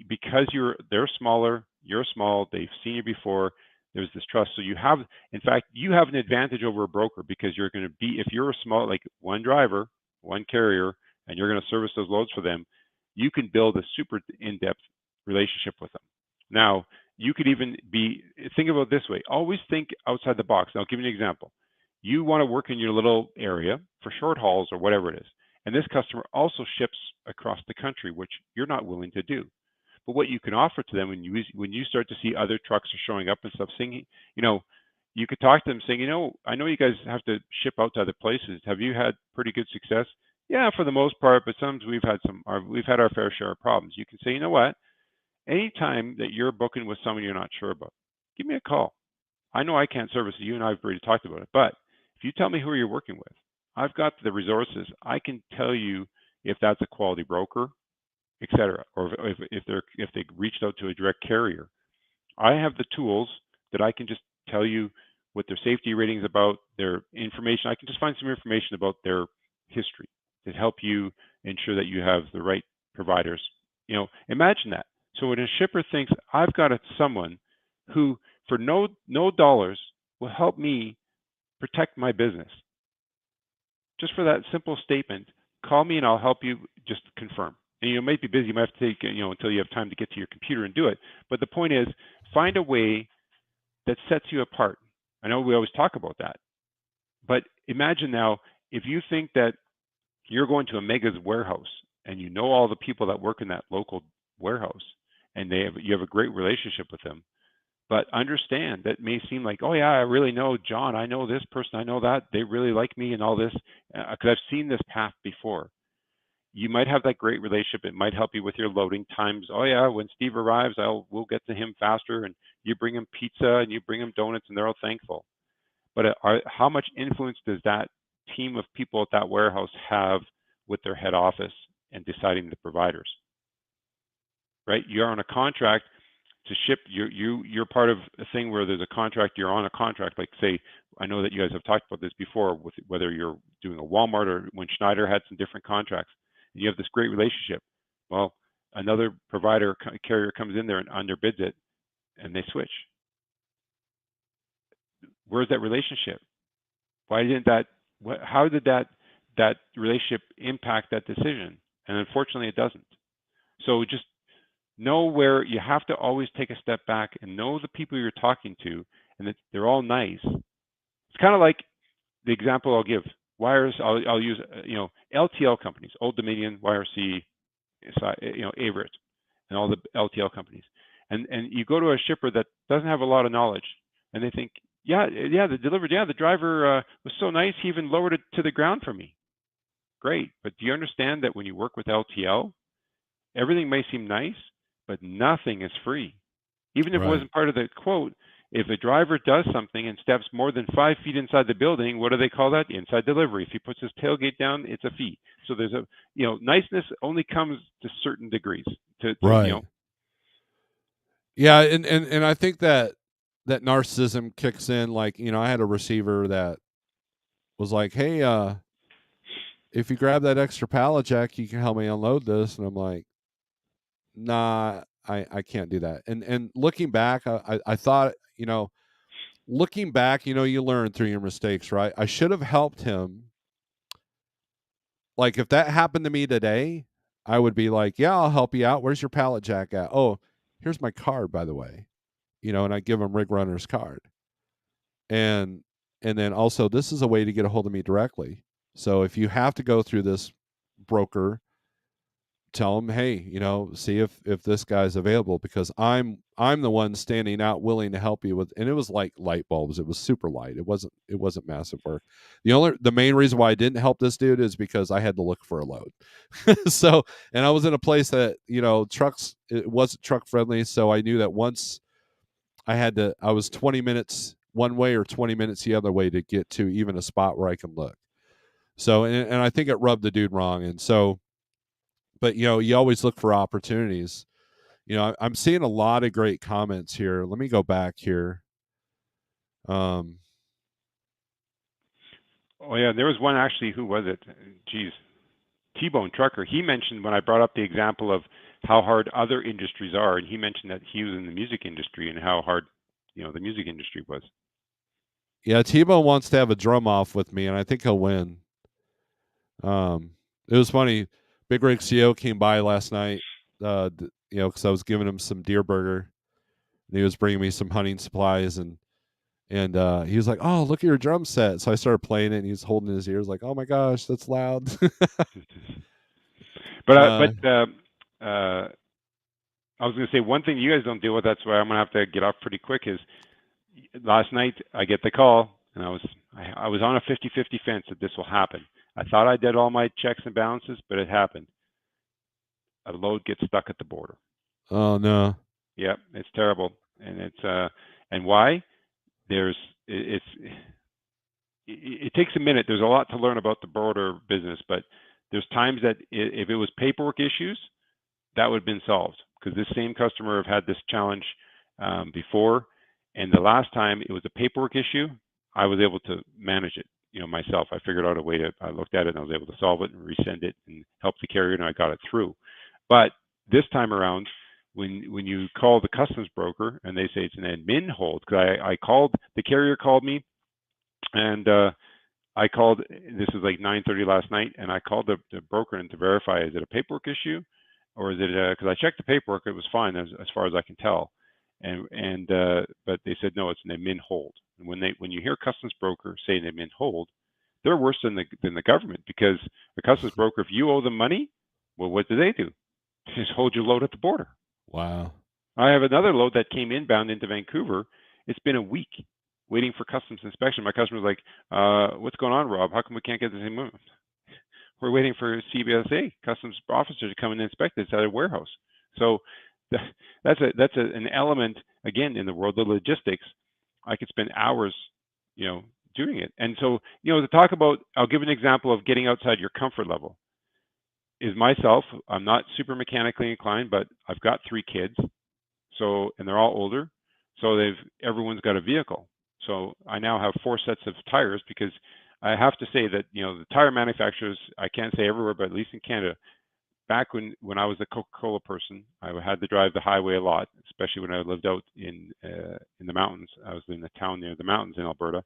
Speaker 2: because they're smaller, you're small, they've seen you before, there's this trust. So in fact, you have an advantage over a broker because you're going to be, if you're a small, like one driver, one carrier, and you're going to service those loads for them, you can build a super in-depth relationship with them. Now, you could even think about it this way, always think outside the box. Now, I'll give you an example. You want to work in your little area for short hauls or whatever it is. And this customer also ships across the country, which you're not willing to do. But what you can offer to them when you start to see other trucks are showing up and stuff, saying, you could talk to them saying, I know you guys have to ship out to other places. Have you had pretty good success? Yeah, for the most part, but sometimes we've had our fair share of problems. You can say, you know what? Anytime that you're booking with someone you're not sure about, give me a call. I know I can't service you, and I've already talked about it. But if you tell me who you're working with, I've got the resources. I can tell you if that's a quality broker, et cetera, or if they reached out to a direct carrier. I have the tools that I can just tell you what their safety ratings about, their information. I can just find some information about their history to help you ensure that you have the right providers. Imagine that. So when a shipper thinks I've got someone who, for no dollars, will help me protect my business, just for that simple statement, call me and I'll help you just confirm. And you might be busy, you might have to take until you have time to get to your computer and do it. But the point is, find a way that sets you apart. I know we always talk about that, but imagine now if you think that you're going to a Mega's warehouse and you know all the people that work in that local warehouse, and you have a great relationship with them. But understand that may seem like, oh yeah, I really know John. I know this person. I know that they really like me and all this because I've seen this path before. You might have that great relationship. It might help you with your loading times. Oh yeah, when Steve arrives, we'll get to him faster. And you bring him pizza and you bring him donuts, and they're all thankful. But how much influence does that team of people at that warehouse have with their head office and deciding the providers? Right? You're on a contract to ship. You're part of a thing where there's a contract. You're on a contract. Like say, I know that you guys have talked about this before with whether you're doing a Walmart or when Schneider had some different contracts. And you have this great relationship. Well, another provider carrier comes in there and underbids it, and they switch. Where's that relationship? Why didn't that? How did that relationship impact that decision? And unfortunately, it doesn't. So just know where you have to always take a step back and know the people you're talking to and that they're all nice. It's kind of like the example I'll give. Wires, I'll use, LTL companies, Old Dominion, YRC, Averitt, and all the LTL companies. And you go to a shipper that doesn't have a lot of knowledge, and they think, the driver was so nice, he even lowered it to the ground for me. Great, but do you understand that when you work with LTL, everything may seem nice, but nothing is free. Even if it
Speaker 1: Right.
Speaker 2: wasn't part of the quote, if a driver does something and steps more than 5 feet inside the building, what do they call that? Inside delivery. If he puts his tailgate down, it's a fee. So there's niceness only comes to certain degrees.
Speaker 1: Right. Yeah, and I think that narcissism kicks in. Like, I had a receiver that was like, "Hey, if you grab that extra pallet jack, you can help me unload this." And I'm like, "Nah, I can't do that. And looking back, I thought, looking back, you learn through your mistakes, right? I should have helped him. Like if that happened to me today, I would be like, yeah, I'll help you out. Where's your pallet jack at? Oh, here's my card, by the way. And I give him Rig Runner's card. And then also, this is a way to get a hold of me directly. So if you have to go through this broker, tell them, hey, see if this guy's available, because I'm the one standing out willing to help you with. And it was like light bulbs. It was super light. It wasn't massive work. The main reason why I didn't help this dude is because I had to look for a load. So, and I was in a place that trucks, it wasn't truck friendly. So I knew that once I was 20 minutes one way or 20 minutes the other way to get to even a spot where I can look. So, and I think it rubbed the dude wrong. And so, but you always look for opportunities. I'm seeing a lot of great comments here. Let me go back here. um
Speaker 2: Oh yeah, there was one actually. Who was it? Geez, T-Bone Trucker. He mentioned when I brought up the example of how hard other industries are, and he mentioned that he was in the music industry and how hard, the music industry was.
Speaker 1: yeah, Tebow wants to have a drum off with me, and I think he'll win. It was funny. Big Rig CO came by last night, because I was giving him some deer burger, and he was bringing me some hunting supplies, and he was like, "Oh, look at your drum set." So I started playing it, and he was holding his ears like, "Oh my gosh, that's loud."
Speaker 2: But
Speaker 1: uh,
Speaker 2: I was going to say one thing you guys don't deal with. That's why I'm going to have to get off pretty quick. Is last night I get the call, and I was on a 50-50 fence that this will happen. I thought I did all my checks and balances, but it happened. A load gets stuck at the border.
Speaker 1: oh no.
Speaker 2: Yeah, it's terrible, and and why? There's it's it takes a minute. There's a lot to learn about the border business, but there's times that if it was paperwork issues, that would have been solved, because this same customer have had this challenge before, and the last time it was a paperwork issue, I was able to manage it, myself. I figured out a way to. I looked at it and I was able to solve it and resend it and help the carrier, and I got it through. But this time around, when you call the customs broker and they say it's an admin hold, because I called, the carrier called me, and I called. This was like 9:30 last night, and I called the broker and to verify, is it a paperwork issue, or is it because I checked the paperwork, it was fine as far as I can tell, and but they said no, it's an admin hold. And when you hear customs broker say an admin hold, they're worse than the government, because the customs broker, if you owe them money, well, what do? They just hold your load at the border.
Speaker 1: Wow.
Speaker 2: I have another load that came inbound into Vancouver. It's been a week waiting for customs inspection. My customer's like, what's going on, Rob? How come we can't get this thing moved? We're waiting for CBSA, customs officer, to come and inspect this at a warehouse. So that's an element, again, in the world of logistics. I could spend hours, doing it. And so, to talk about, I'll give an example of getting outside your comfort level. Is myself, I'm not super mechanically inclined, but I've got 3 kids. So, and they're all older. So everyone's got a vehicle. So I now have 4 sets of tires, because I have to say that, the tire manufacturers, I can't say everywhere, but at least in Canada, back when I was a Coca-Cola person, I had to drive the highway a lot, especially when I lived out in the mountains. I was in a town near the mountains in Alberta.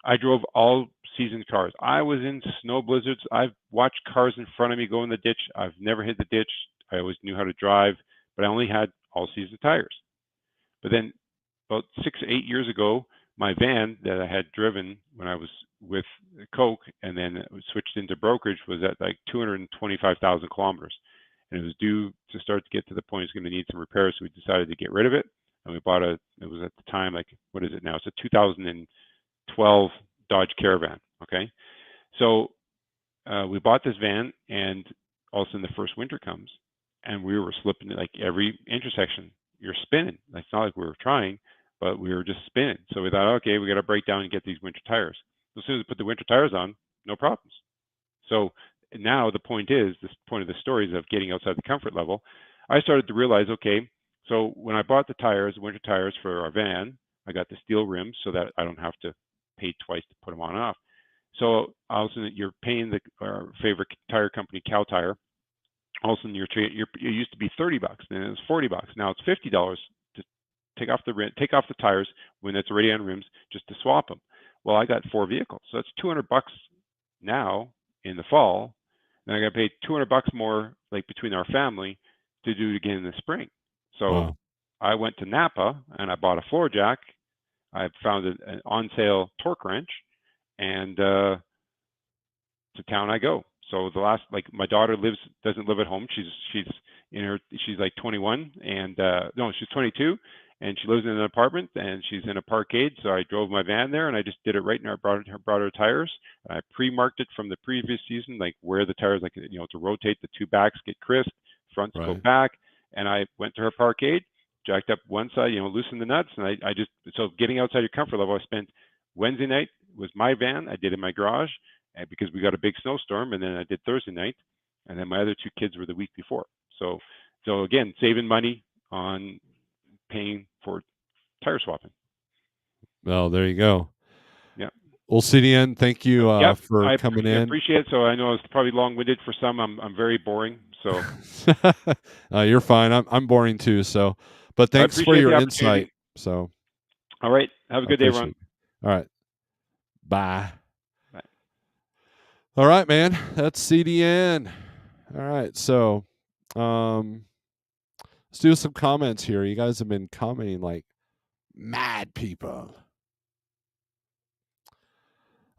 Speaker 2: I drove all season cars. I was in snow blizzards. I've watched cars in front of me go in the ditch. I've never hit the ditch. I always knew how to drive, but I only had all season tires. But then about 6 or 8 years ago, my van that I had driven when I was with Coke and then switched into brokerage was at like 225,000 kilometers. And it was due to start to get to the point it's going to need some repairs. So we decided to get rid of it. And we bought it was at the time, like, what is it now? It's a 2012 Dodge Caravan. Okay. So we bought this van, and all of a sudden the first winter comes, and we were slipping at like every intersection. You're spinning. It's not like we were trying, but we were just spinning. So we thought, okay, we got to break down and get these winter tires. As soon as we put the winter tires on, no problems. So now the point is, this point of the story is of getting outside the comfort level. I started to realize, okay, so when I bought the tires, winter tires for our van, I got the steel rims so that I don't have to pay twice to put them on and off. So also you're paying our favorite tire company, Cal Tire, all of a sudden it used to be $30, then it was $40. Now it's $50 to take off the tires when it's already on rims, just to swap them. Well, I got 4 vehicles, so that's $200 now in the fall. Then I got to pay $200 more, like between our family, to do it again in the spring. So
Speaker 1: Wow.
Speaker 2: I went to Napa and I bought a floor jack. I found an on sale torque wrench, and to town I go. So the last, like, my daughter doesn't live at home. She's like 21, and no, she's 22, and she lives in an apartment, and she's in a parkade. So I drove my van there, and I just did it right, and I brought her tires. I pre-marked it from the previous season, like where the tires, like, to rotate the two backs, get crisp, fronts go
Speaker 1: Right.
Speaker 2: back, and I went to her parkade, jacked up one side, loosened the nuts, and I just, so getting outside your comfort level. I spent Wednesday night was my van. I did it in my garage, because we got a big snowstorm, and then I did Thursday night, and then my other two kids were the week before. So again, saving money on paying for tire swapping.
Speaker 1: Well, there you go.
Speaker 2: Yeah.
Speaker 1: Well, CDN, thank you
Speaker 2: Yep.
Speaker 1: for
Speaker 2: I
Speaker 1: coming in.
Speaker 2: appreciate it. So I know it's probably long-winded for some. I'm very boring. So
Speaker 1: You're fine. I'm boring too. So, but
Speaker 2: I
Speaker 1: thanks for
Speaker 2: appreciate
Speaker 1: your
Speaker 2: the
Speaker 1: insight.
Speaker 2: opportunity.
Speaker 1: So
Speaker 2: All right. Have a
Speaker 1: I
Speaker 2: good day, Ron.
Speaker 1: appreciate it. All right. Bye.
Speaker 2: Bye.
Speaker 1: All right, man. That's CDN. All right. So, let's do some comments here. You guys have been commenting like mad people.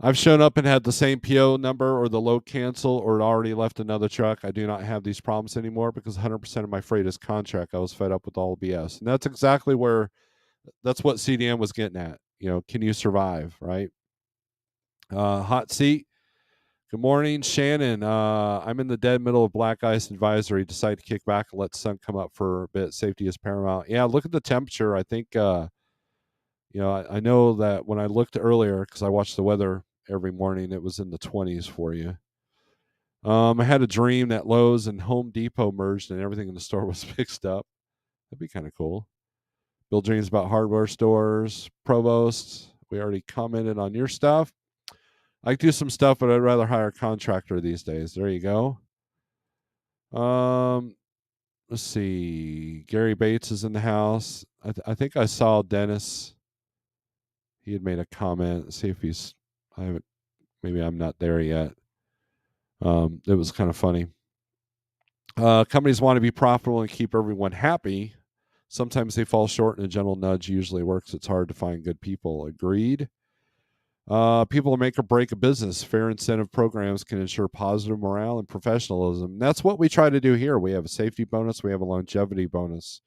Speaker 1: I've shown up and had the same PO number or the load cancel or already left another truck. I do not have these problems anymore because 100% of my freight is contract. I was fed up with all BS. And that's exactly that's what CDM was getting at. Can you survive, right? Hot seat. Good morning, Shannon. I'm in the dead middle of black ice advisory. Decide to kick back and let the sun come up for a bit. Safety is paramount. Yeah, look at the temperature. I think, I know that when I looked earlier, because I watch the weather every morning, it was in the 20s for you. I had a dream that Lowe's and Home Depot merged and everything in the store was fixed up. That'd be kind of cool. Build dreams about hardware stores. Provost, we already commented on your stuff. I could do some stuff, but I'd rather hire a contractor these days. There you go. Let's see. Gary Bates is in the house. I think I saw Dennis. He had made a comment. Let's see if he's. I haven't. Maybe I'm not there yet. It was kind of funny. Companies want to be profitable and keep everyone happy. Sometimes they fall short, and a gentle nudge usually works. It's hard to find good people. Agreed. People make or break a business. Fair incentive programs can ensure positive morale and professionalism. That's what we try to do here. We have a safety bonus. We have a longevity bonus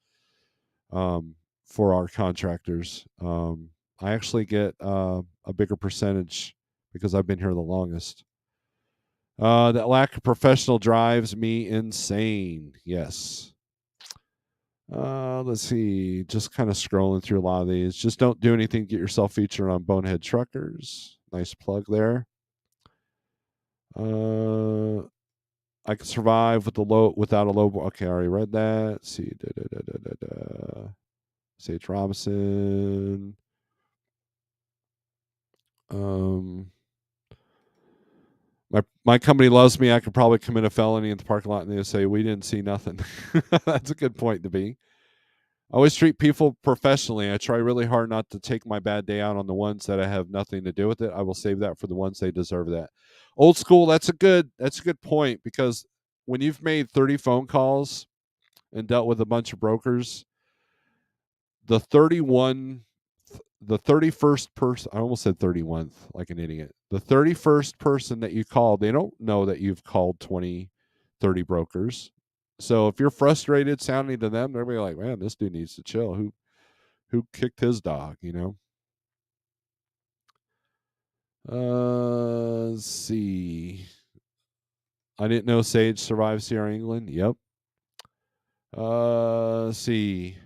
Speaker 1: for our contractors. I actually get a bigger percentage because I've been here the longest. That lack of professional drives me insane. Yes. Let's see. Just kind of scrolling through a lot of these. Just don't do anything. Get yourself featured on Bonehead Truckers. Nice plug there. I can survive without a low. Okay, I already read that. Let's see. Sage Robinson. My company loves me. I could probably commit a felony in the parking lot, and they'll say we didn't see nothing. That's a good point to be. I always treat people professionally. I try really hard not to take my bad day out on the ones that I have nothing to do with it. I will save that for the ones they deserve that. Old school, that's a good point, because when you've made 30 phone calls and dealt with a bunch of brokers, the 31st person, I almost said 31th like an idiot. The 31st person that you call, they don't know that you've called 20, 30 brokers. So if you're frustrated sounding to them, they'll be like, man, this dude needs to chill. Who kicked his dog, Let's see. I didn't know Sage survived Sierra England. Yep. Let's see.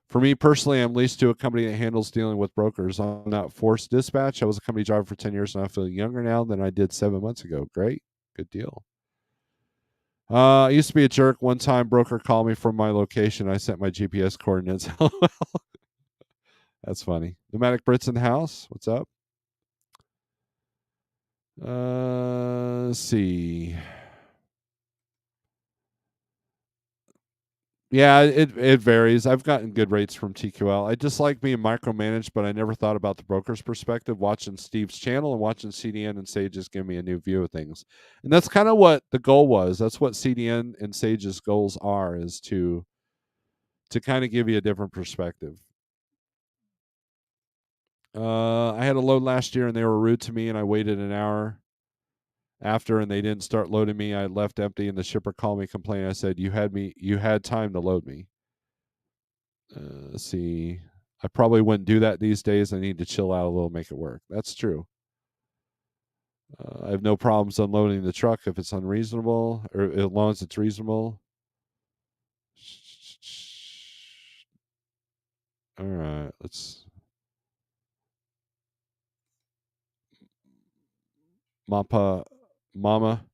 Speaker 1: For me personally, I'm leased to a company that handles dealing with brokers. I'm not forced dispatch. I was a company driver for 10 years, and I feel younger now than I did 7 months ago. Great. Good deal. I used to be a jerk. One time, broker called me from my location. I sent my GPS coordinates. That's funny. Pneumatic Brits in the house. What's up? Let's see. Yeah, it varies. I've gotten good rates from TQL. I just like being micromanaged, but I never thought about the broker's perspective. Watching Steve's channel and watching CDN and Sage just give me a new view of things, and that's kind of what the goal was. That's what CDN and Sage's goals are: is to kind of give you a different perspective. I had a load last year and they were rude to me, and I waited an hour after, and they didn't start loading me. I left empty, and the shipper called me complaining. I said, you had time to load me." Let's see. I probably wouldn't do that these days. I need to chill out a little, make it work. That's true. I have no problems unloading the truck if it's unreasonable, or as long as it's reasonable. All right, let's Mappa Mama.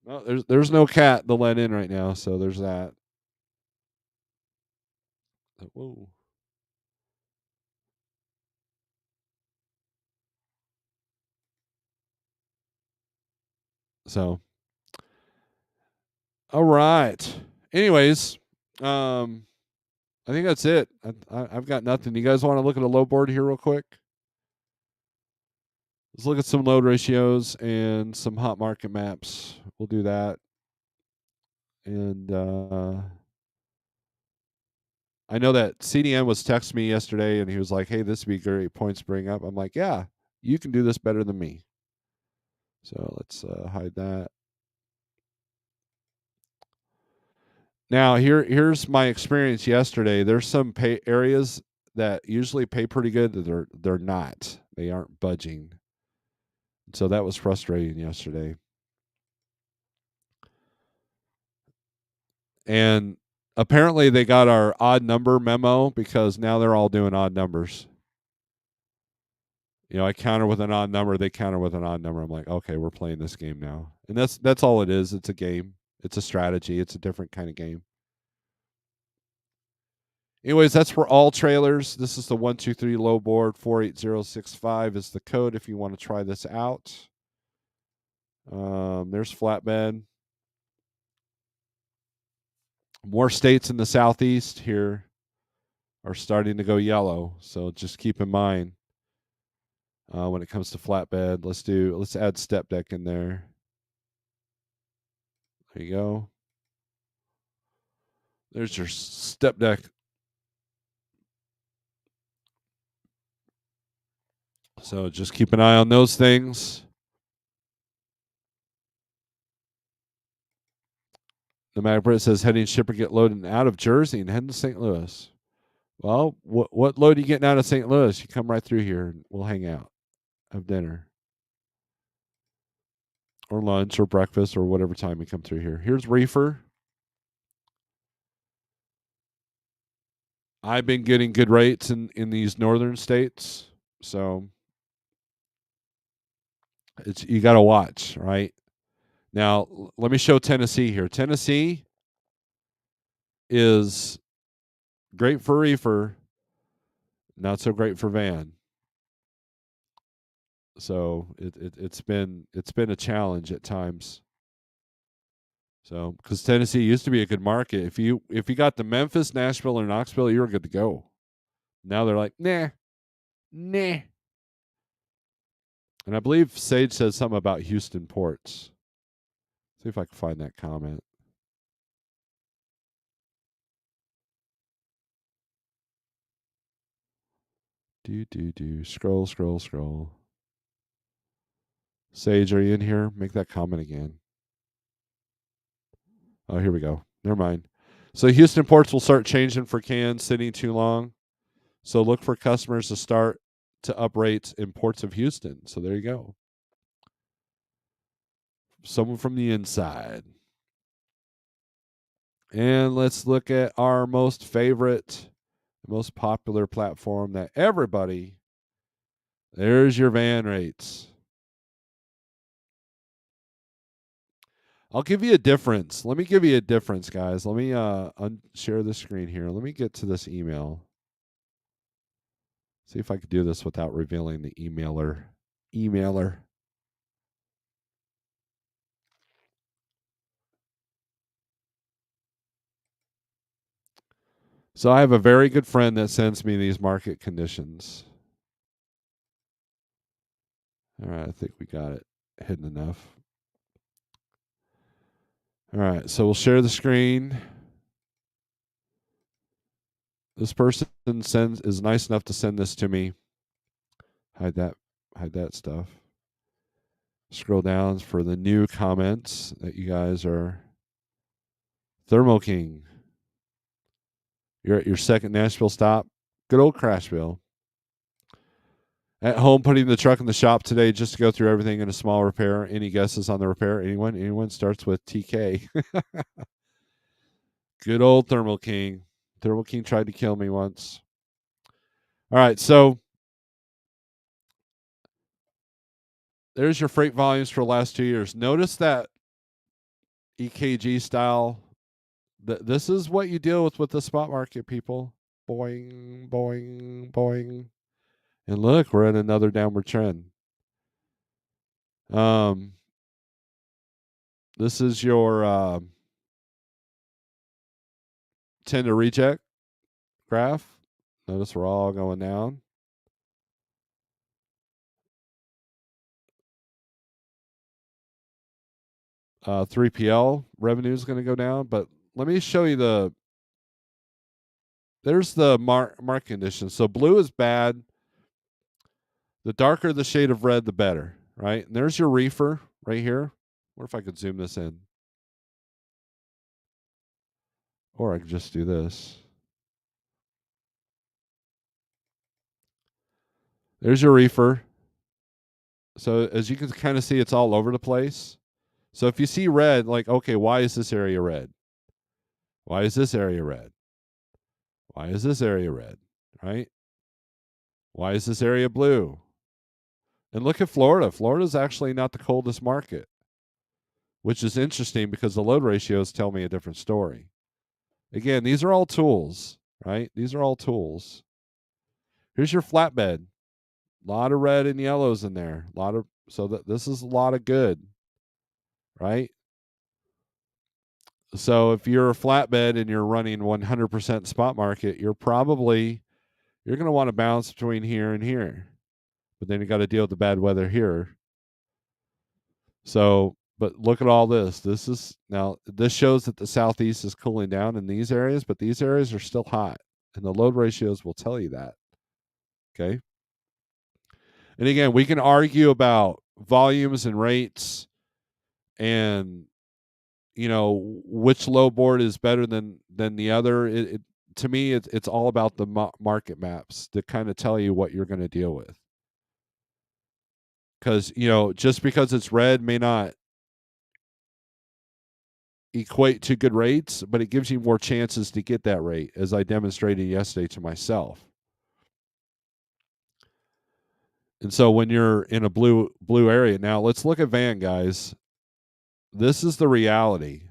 Speaker 1: No, there's no cat to let in right now, so there's that. Whoa. So, all right. Anyways, I think that's it. I've got nothing. You guys want to look at a load board here real quick? Let's look at some load ratios and some hot market maps. We'll do that. And I know that CDN was texting me yesterday, and he was like, "Hey, this would be great points to bring up." I'm like, "Yeah, you can do this better than me." So let's hide that. Now here's my experience yesterday. There's some pay areas that usually pay pretty good that they're not. They aren't budging. So that was frustrating yesterday. And apparently they got our odd number memo because now they're all doing odd numbers. I counter with an odd number, they counter with an odd number. I'm like, okay, we're playing this game now. And that's all it is. It's a game. It's a strategy. It's a different kind of game. Anyways, that's for all trailers. This is the 123 low board. 48065 is the code if you want to try this out. There's flatbed. More states in the southeast here are starting to go yellow, so just keep in mind when it comes to flatbed. Let's add step deck in there. There you go. There's your step deck. So just keep an eye on those things. The Magprit says heading shipper get loaded out of Jersey and heading to St. Louis. Well, what load are you getting out of St. Louis? You come right through here and we'll hang out, have dinner, or lunch, or breakfast, or whatever time you come through here. Here's reefer. I've been getting good rates in these northern states, so it's you got to watch, right? Now, let me show Tennessee here. Tennessee is great for reefer, not so great for van. So it's been a challenge at times. So because Tennessee used to be a good market, if you got to Memphis, Nashville, or Knoxville, you were good to go. Now they're like, nah, nah. And I believe Sage says something about Houston ports. See if I can find that comment. Do. Scroll, scroll, scroll. Sage, are you in here? Make that comment again. Oh, here we go. Never mind. So Houston ports will start changing for cans sitting too long. So look for customers to start to up rates in ports of Houston. So there you go. Someone from the inside. And let's look at our most favorite, most popular platform that everybody. There's your van rates. I'll give you a difference. Let me give you a difference, guys. Let me share the screen here. Let me get to this email. See if I could do this without revealing the emailer. So I have a very good friend that sends me these market conditions. All right, I think we got it hidden enough. All right, so we'll share the screen. This person is nice enough to send this to me. Hide that stuff. Scroll down for the new comments that you guys are. Thermo King. You're at your second Nashville stop. Good old Crashville. At home, putting the truck in the shop today just to go through everything in a small repair. Any guesses on the repair? Anyone? Anyone? Starts with TK. Good old Thermal King. Thermal King tried to kill me once. All right, so there's your freight volumes for the last 2 years. Notice that EKG style. This is what you deal with the spot market, people. Boing, boing, boing. And look, we're in another downward trend. This is your tender reject graph. Notice we're all going down. 3PL revenue is going to go down, but let me show you there's the mark conditions. So blue is bad. The darker the shade of red, the better, right? And there's your reefer right here. What if I could zoom this in? Or I could just do this. There's your reefer. So as you can kind of see, it's all over the place. So if you see red, like, okay, why is this area red? Why is this area red? Why is this area red? Right? Why is this area blue? And look at Florida. Florida's actually not the coldest market, which is interesting because the load ratios tell me a different story. Again, these are all tools, right? These are all tools. Here's your flatbed. A lot of red and yellows in there. This is a lot of good, right? So if you're a flatbed and you're running 100% spot market, you're going to want to bounce between here and here. But then you got to deal with the bad weather here. So, but look at all this. This shows that the southeast is cooling down in these areas, but these areas are still hot. And the load ratios will tell you that. Okay. And again, we can argue about volumes and rates and which low board is better than the other. To me, it's all about the market maps that kind of tell you what you're going to deal with. Because just because it's red may not equate to good rates, but it gives you more chances to get that rate, as I demonstrated yesterday to myself. And so when you're in a blue area, now let's look at Van, guys. This is the reality.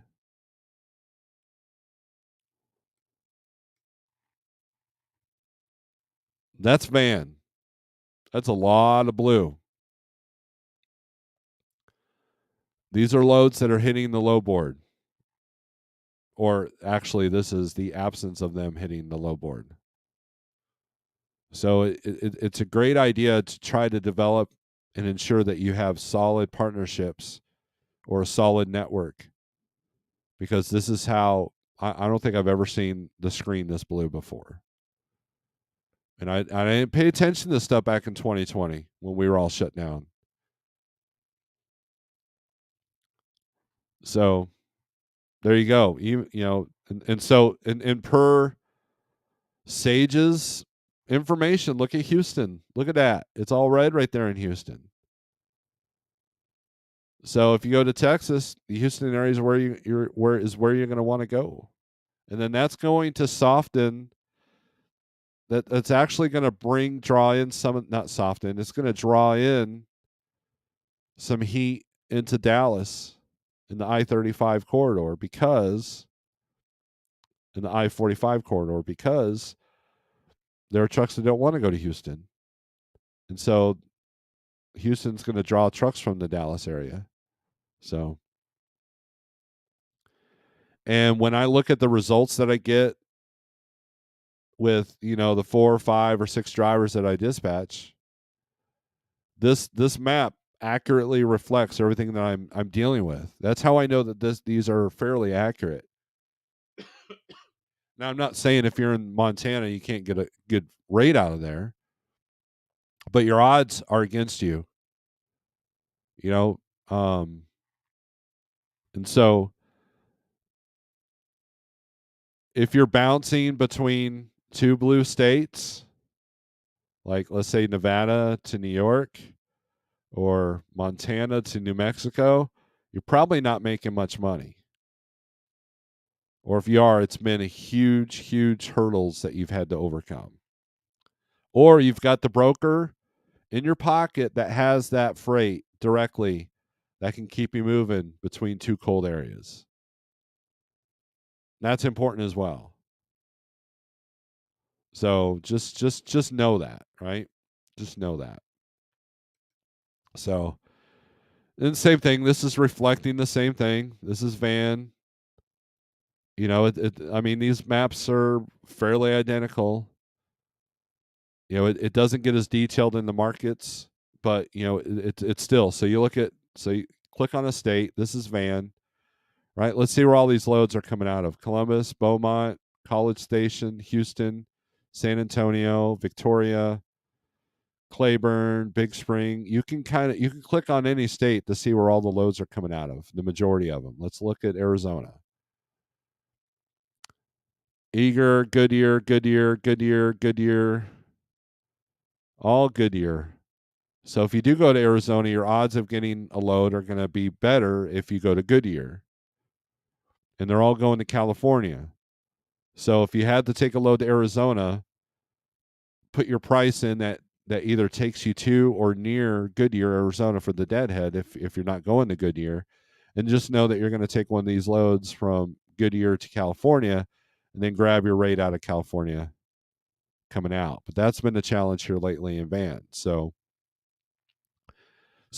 Speaker 1: That's Van. That's a lot of blue. These are loads that are hitting the low board. Or actually, this is the absence of them hitting the low board. So it's a great idea to try to develop and ensure that you have solid partnerships or a solid network, because this is how I don't think I've ever seen the screen this blue before. And I didn't pay attention to this stuff back in 2020 when we were all shut down. So there you go. And per Sage's information, look at Houston. Look at that. It's all red right there in Houston. So if you go to Texas, the Houston area is where you're going to want to go. And then that's going to soften. That's actually going to draw in some, not soften, it's going to draw in some heat into Dallas in the I-35 corridor in the I-45 corridor, because there are trucks that don't want to go to Houston. And so Houston's going to draw trucks from the Dallas area. So, and when I look at the results that I get with, the 4 or 5 or 6 drivers that I dispatch, this map accurately reflects everything that I'm dealing with. That's how I know that these are fairly accurate. Now, I'm not saying if you're in Montana you can't get a good rate out of there, but your odds are against you. You know, and so if you're bouncing between two blue states, like let's say Nevada to New York or Montana to New Mexico, you're probably not making much money. Or if you are, it's been a huge, huge hurdles that you've had to overcome. Or you've got the broker in your pocket that has that freight directly that can keep you moving between two cold areas. That's important as well. So just know that, right? Just know that. So, and same thing. This is reflecting the same thing. This is van. I mean, these maps are fairly identical. It doesn't get as detailed in the markets, but it's still. So you click on a state. This is van, right? Let's see where all these loads are coming out of: Columbus, Beaumont, College Station, Houston, San Antonio, Victoria, Claiborne, Big Spring. You can click on any state to see where all the loads are coming out of. The majority of them. Let's look at Arizona. Eager, Goodyear, Goodyear, Goodyear, Goodyear, all Goodyear. So if you do go to Arizona, your odds of getting a load are going to be better if you go to Goodyear. And they're all going to California. So if you had to take a load to Arizona, put your price in that either takes you to or near Goodyear, Arizona for the deadhead if you're not going to Goodyear. And just know that you're going to take one of these loads from Goodyear to California and then grab your rate out of California coming out. But that's been the challenge here lately in van. So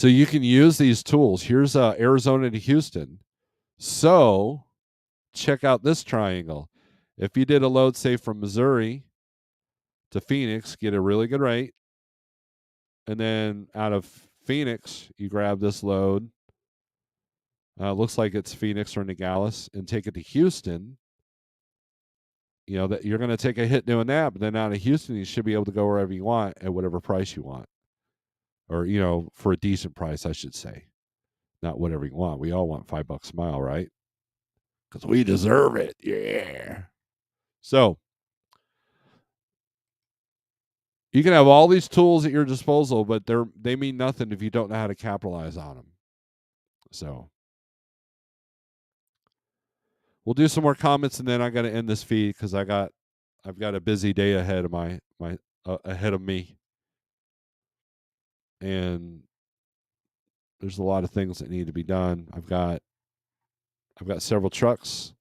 Speaker 1: you can use these tools. Here's Arizona to Houston. So check out this triangle. If you did a load, say, from Missouri to Phoenix, get a really good rate. And then out of Phoenix, you grab this load. Looks like it's Phoenix or Nogales, and take it to Houston. That you're going to take a hit doing that, but then out of Houston, you should be able to go wherever you want at whatever price you want, or for a decent price, I should say, not whatever you want. We all want $5 a mile, right? Because we deserve it. Yeah. So you can have all these tools at your disposal, but they mean nothing if you don't know how to capitalize on them. So we'll do some more comments, and then I got to end this feed because I've got a busy day ahead of ahead of me, and there's a lot of things that need to be done. I've got several trucks.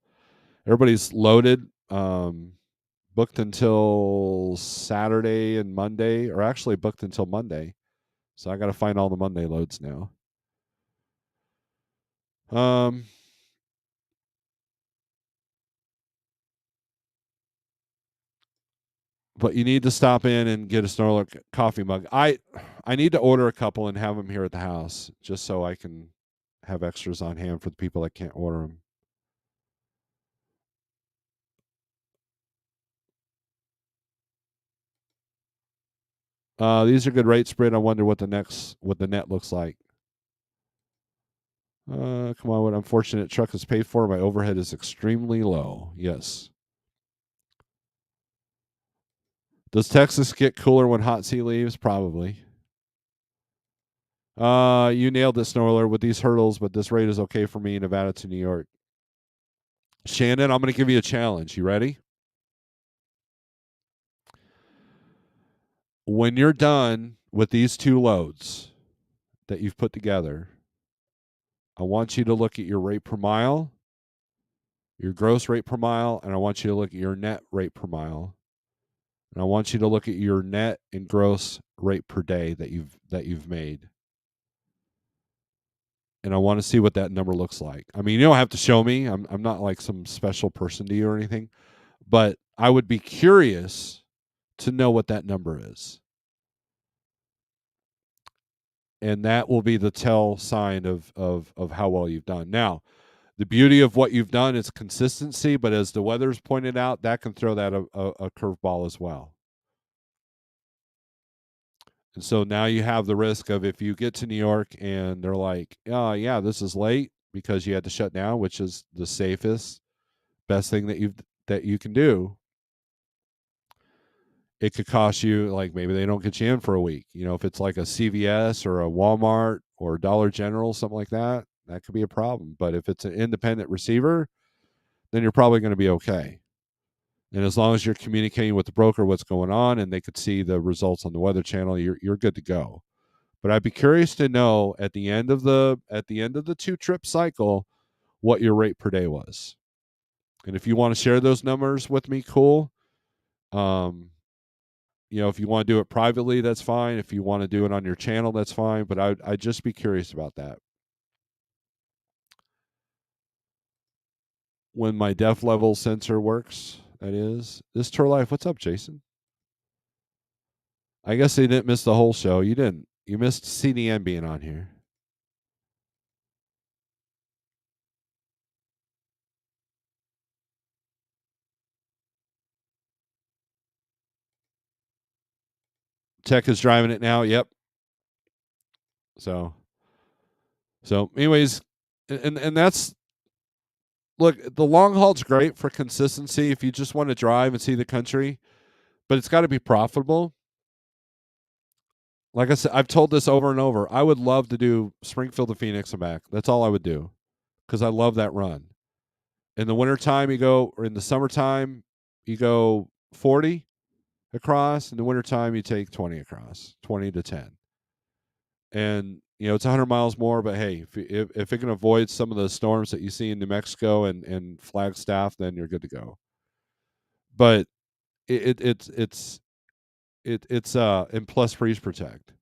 Speaker 1: Everybody's loaded. Booked until Saturday and Monday, or actually booked until Monday. So I got to find all the Monday loads now. But you need to stop in and get a Snorelord coffee mug. I need to order a couple and have them here at the house just so I can have extras on hand for the people that can't order them. These are good rate spread. I wonder what the net looks like. Come on, what unfortunate truck is paid for. My overhead is extremely low. Yes. Does Texas get cooler when hot sea leaves? Probably. You nailed it, Snorler, with these hurdles, but this rate is okay for me, Nevada to New York. Shannon, I'm going to give you a challenge. You ready? When you're done with these two loads that you've put together, I want you to look at your rate per mile, your gross rate per mile, and I want you to look at your net rate per mile. And I want you to look at your net and gross rate per day that you've made. And I want to see what that number looks like. I mean, you don't have to show me. I'm not like some special person to you or anything, But I would be curious to know what that number is. And that will be the tell sign of how well you've done. Now, the beauty of what you've done is consistency, but as the weather's pointed out, that can throw that a curveball as well. And so now you have the risk of if you get to New York and they're like, "Oh, yeah, this is late because you had to shut down," which is the safest, best thing that you can do. It could cost you, like, maybe they don't get you in for a week. If it's like a CVS or a Walmart or Dollar General, something like that, that could be a problem. But if it's an independent receiver, then you're probably going to be okay. And as long as you're communicating with the broker what's going on and they could see the results on the Weather Channel, you're good to go. But I'd be curious to know at the end of the 2-trip cycle what your rate per day was. And if you want to share those numbers with me, cool. If you want to do it privately, that's fine. If you want to do it on your channel, that's fine. But I'd just be curious about that. When my def level sensor works, that is. This Tour Life, what's up, Jason? I guess they didn't miss the whole show. You didn't. You missed CDN being on here. Tech is driving it now. Yep. So anyways, and that's, look, the long haul's great for consistency if you just want to drive and see the country, but it's got to be profitable. Like I said, I've told this over and over. I would love to do Springfield to Phoenix and back. That's all I would do because I love that run. In the wintertime, you go, or in the summertime, you go 40 across. In the wintertime, you take 20 across, 20 to 10. And, it's 100 miles more, but hey, if it can avoid some of the storms that you see in New Mexico and Flagstaff, then you're good to go. But it's and plus freeze protect.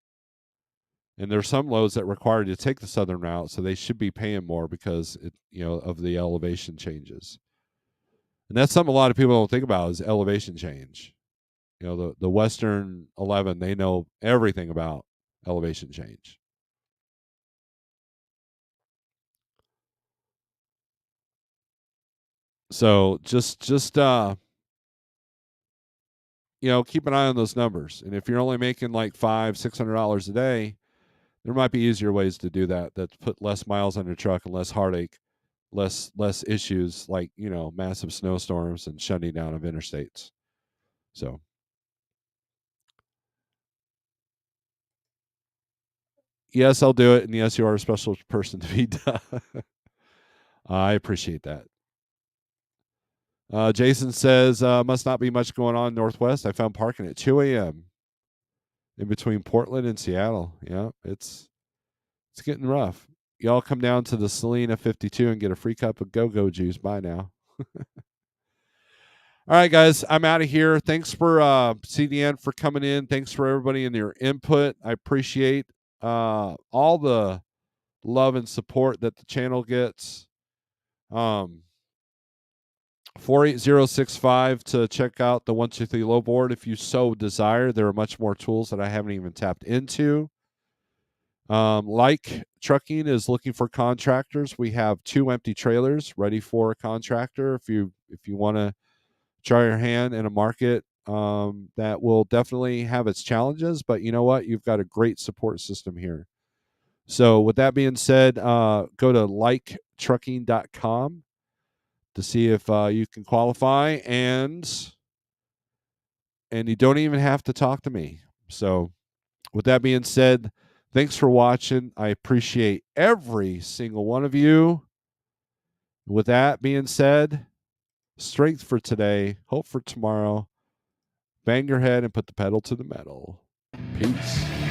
Speaker 1: And there's some loads that require you to take the southern route, so they should be paying more because of the elevation changes. And that's something a lot of people don't think about is elevation change. The Western 11, they know everything about elevation change. So just keep an eye on those numbers. And if you're only making like $500-$600 a day, there might be easier ways to do that put less miles on your truck and less heartache, less issues like massive snowstorms and shutting down of interstates. So yes, I'll do it, and yes, you are a special person to be done. I appreciate that. Jason says, must not be much going on Northwest. I found parking at 2 a.m. in between Portland and Seattle. Yeah, it's getting rough. Y'all come down to the Salina 52 and get a free cup of go-go juice. Bye now. All right, guys, I'm out of here. Thanks for CDN for coming in. Thanks for everybody and your input. I appreciate all the love and support that the channel gets. 48065 to check out the 123 low board if you so desire. There are much more tools that I haven't even tapped into. Like Trucking is looking for contractors. We have 2 empty trailers ready for a contractor if you want to try your hand in a market that will definitely have its challenges, but you know what? You've got a great support system here. So with that being said, go to liketrucking.com to see if you can qualify, and you don't even have to talk to me. So with that being said, thanks for watching. I appreciate every single one of you. With that being said, strength for today, hope for tomorrow. Bang your head and put the pedal to the metal. Peace.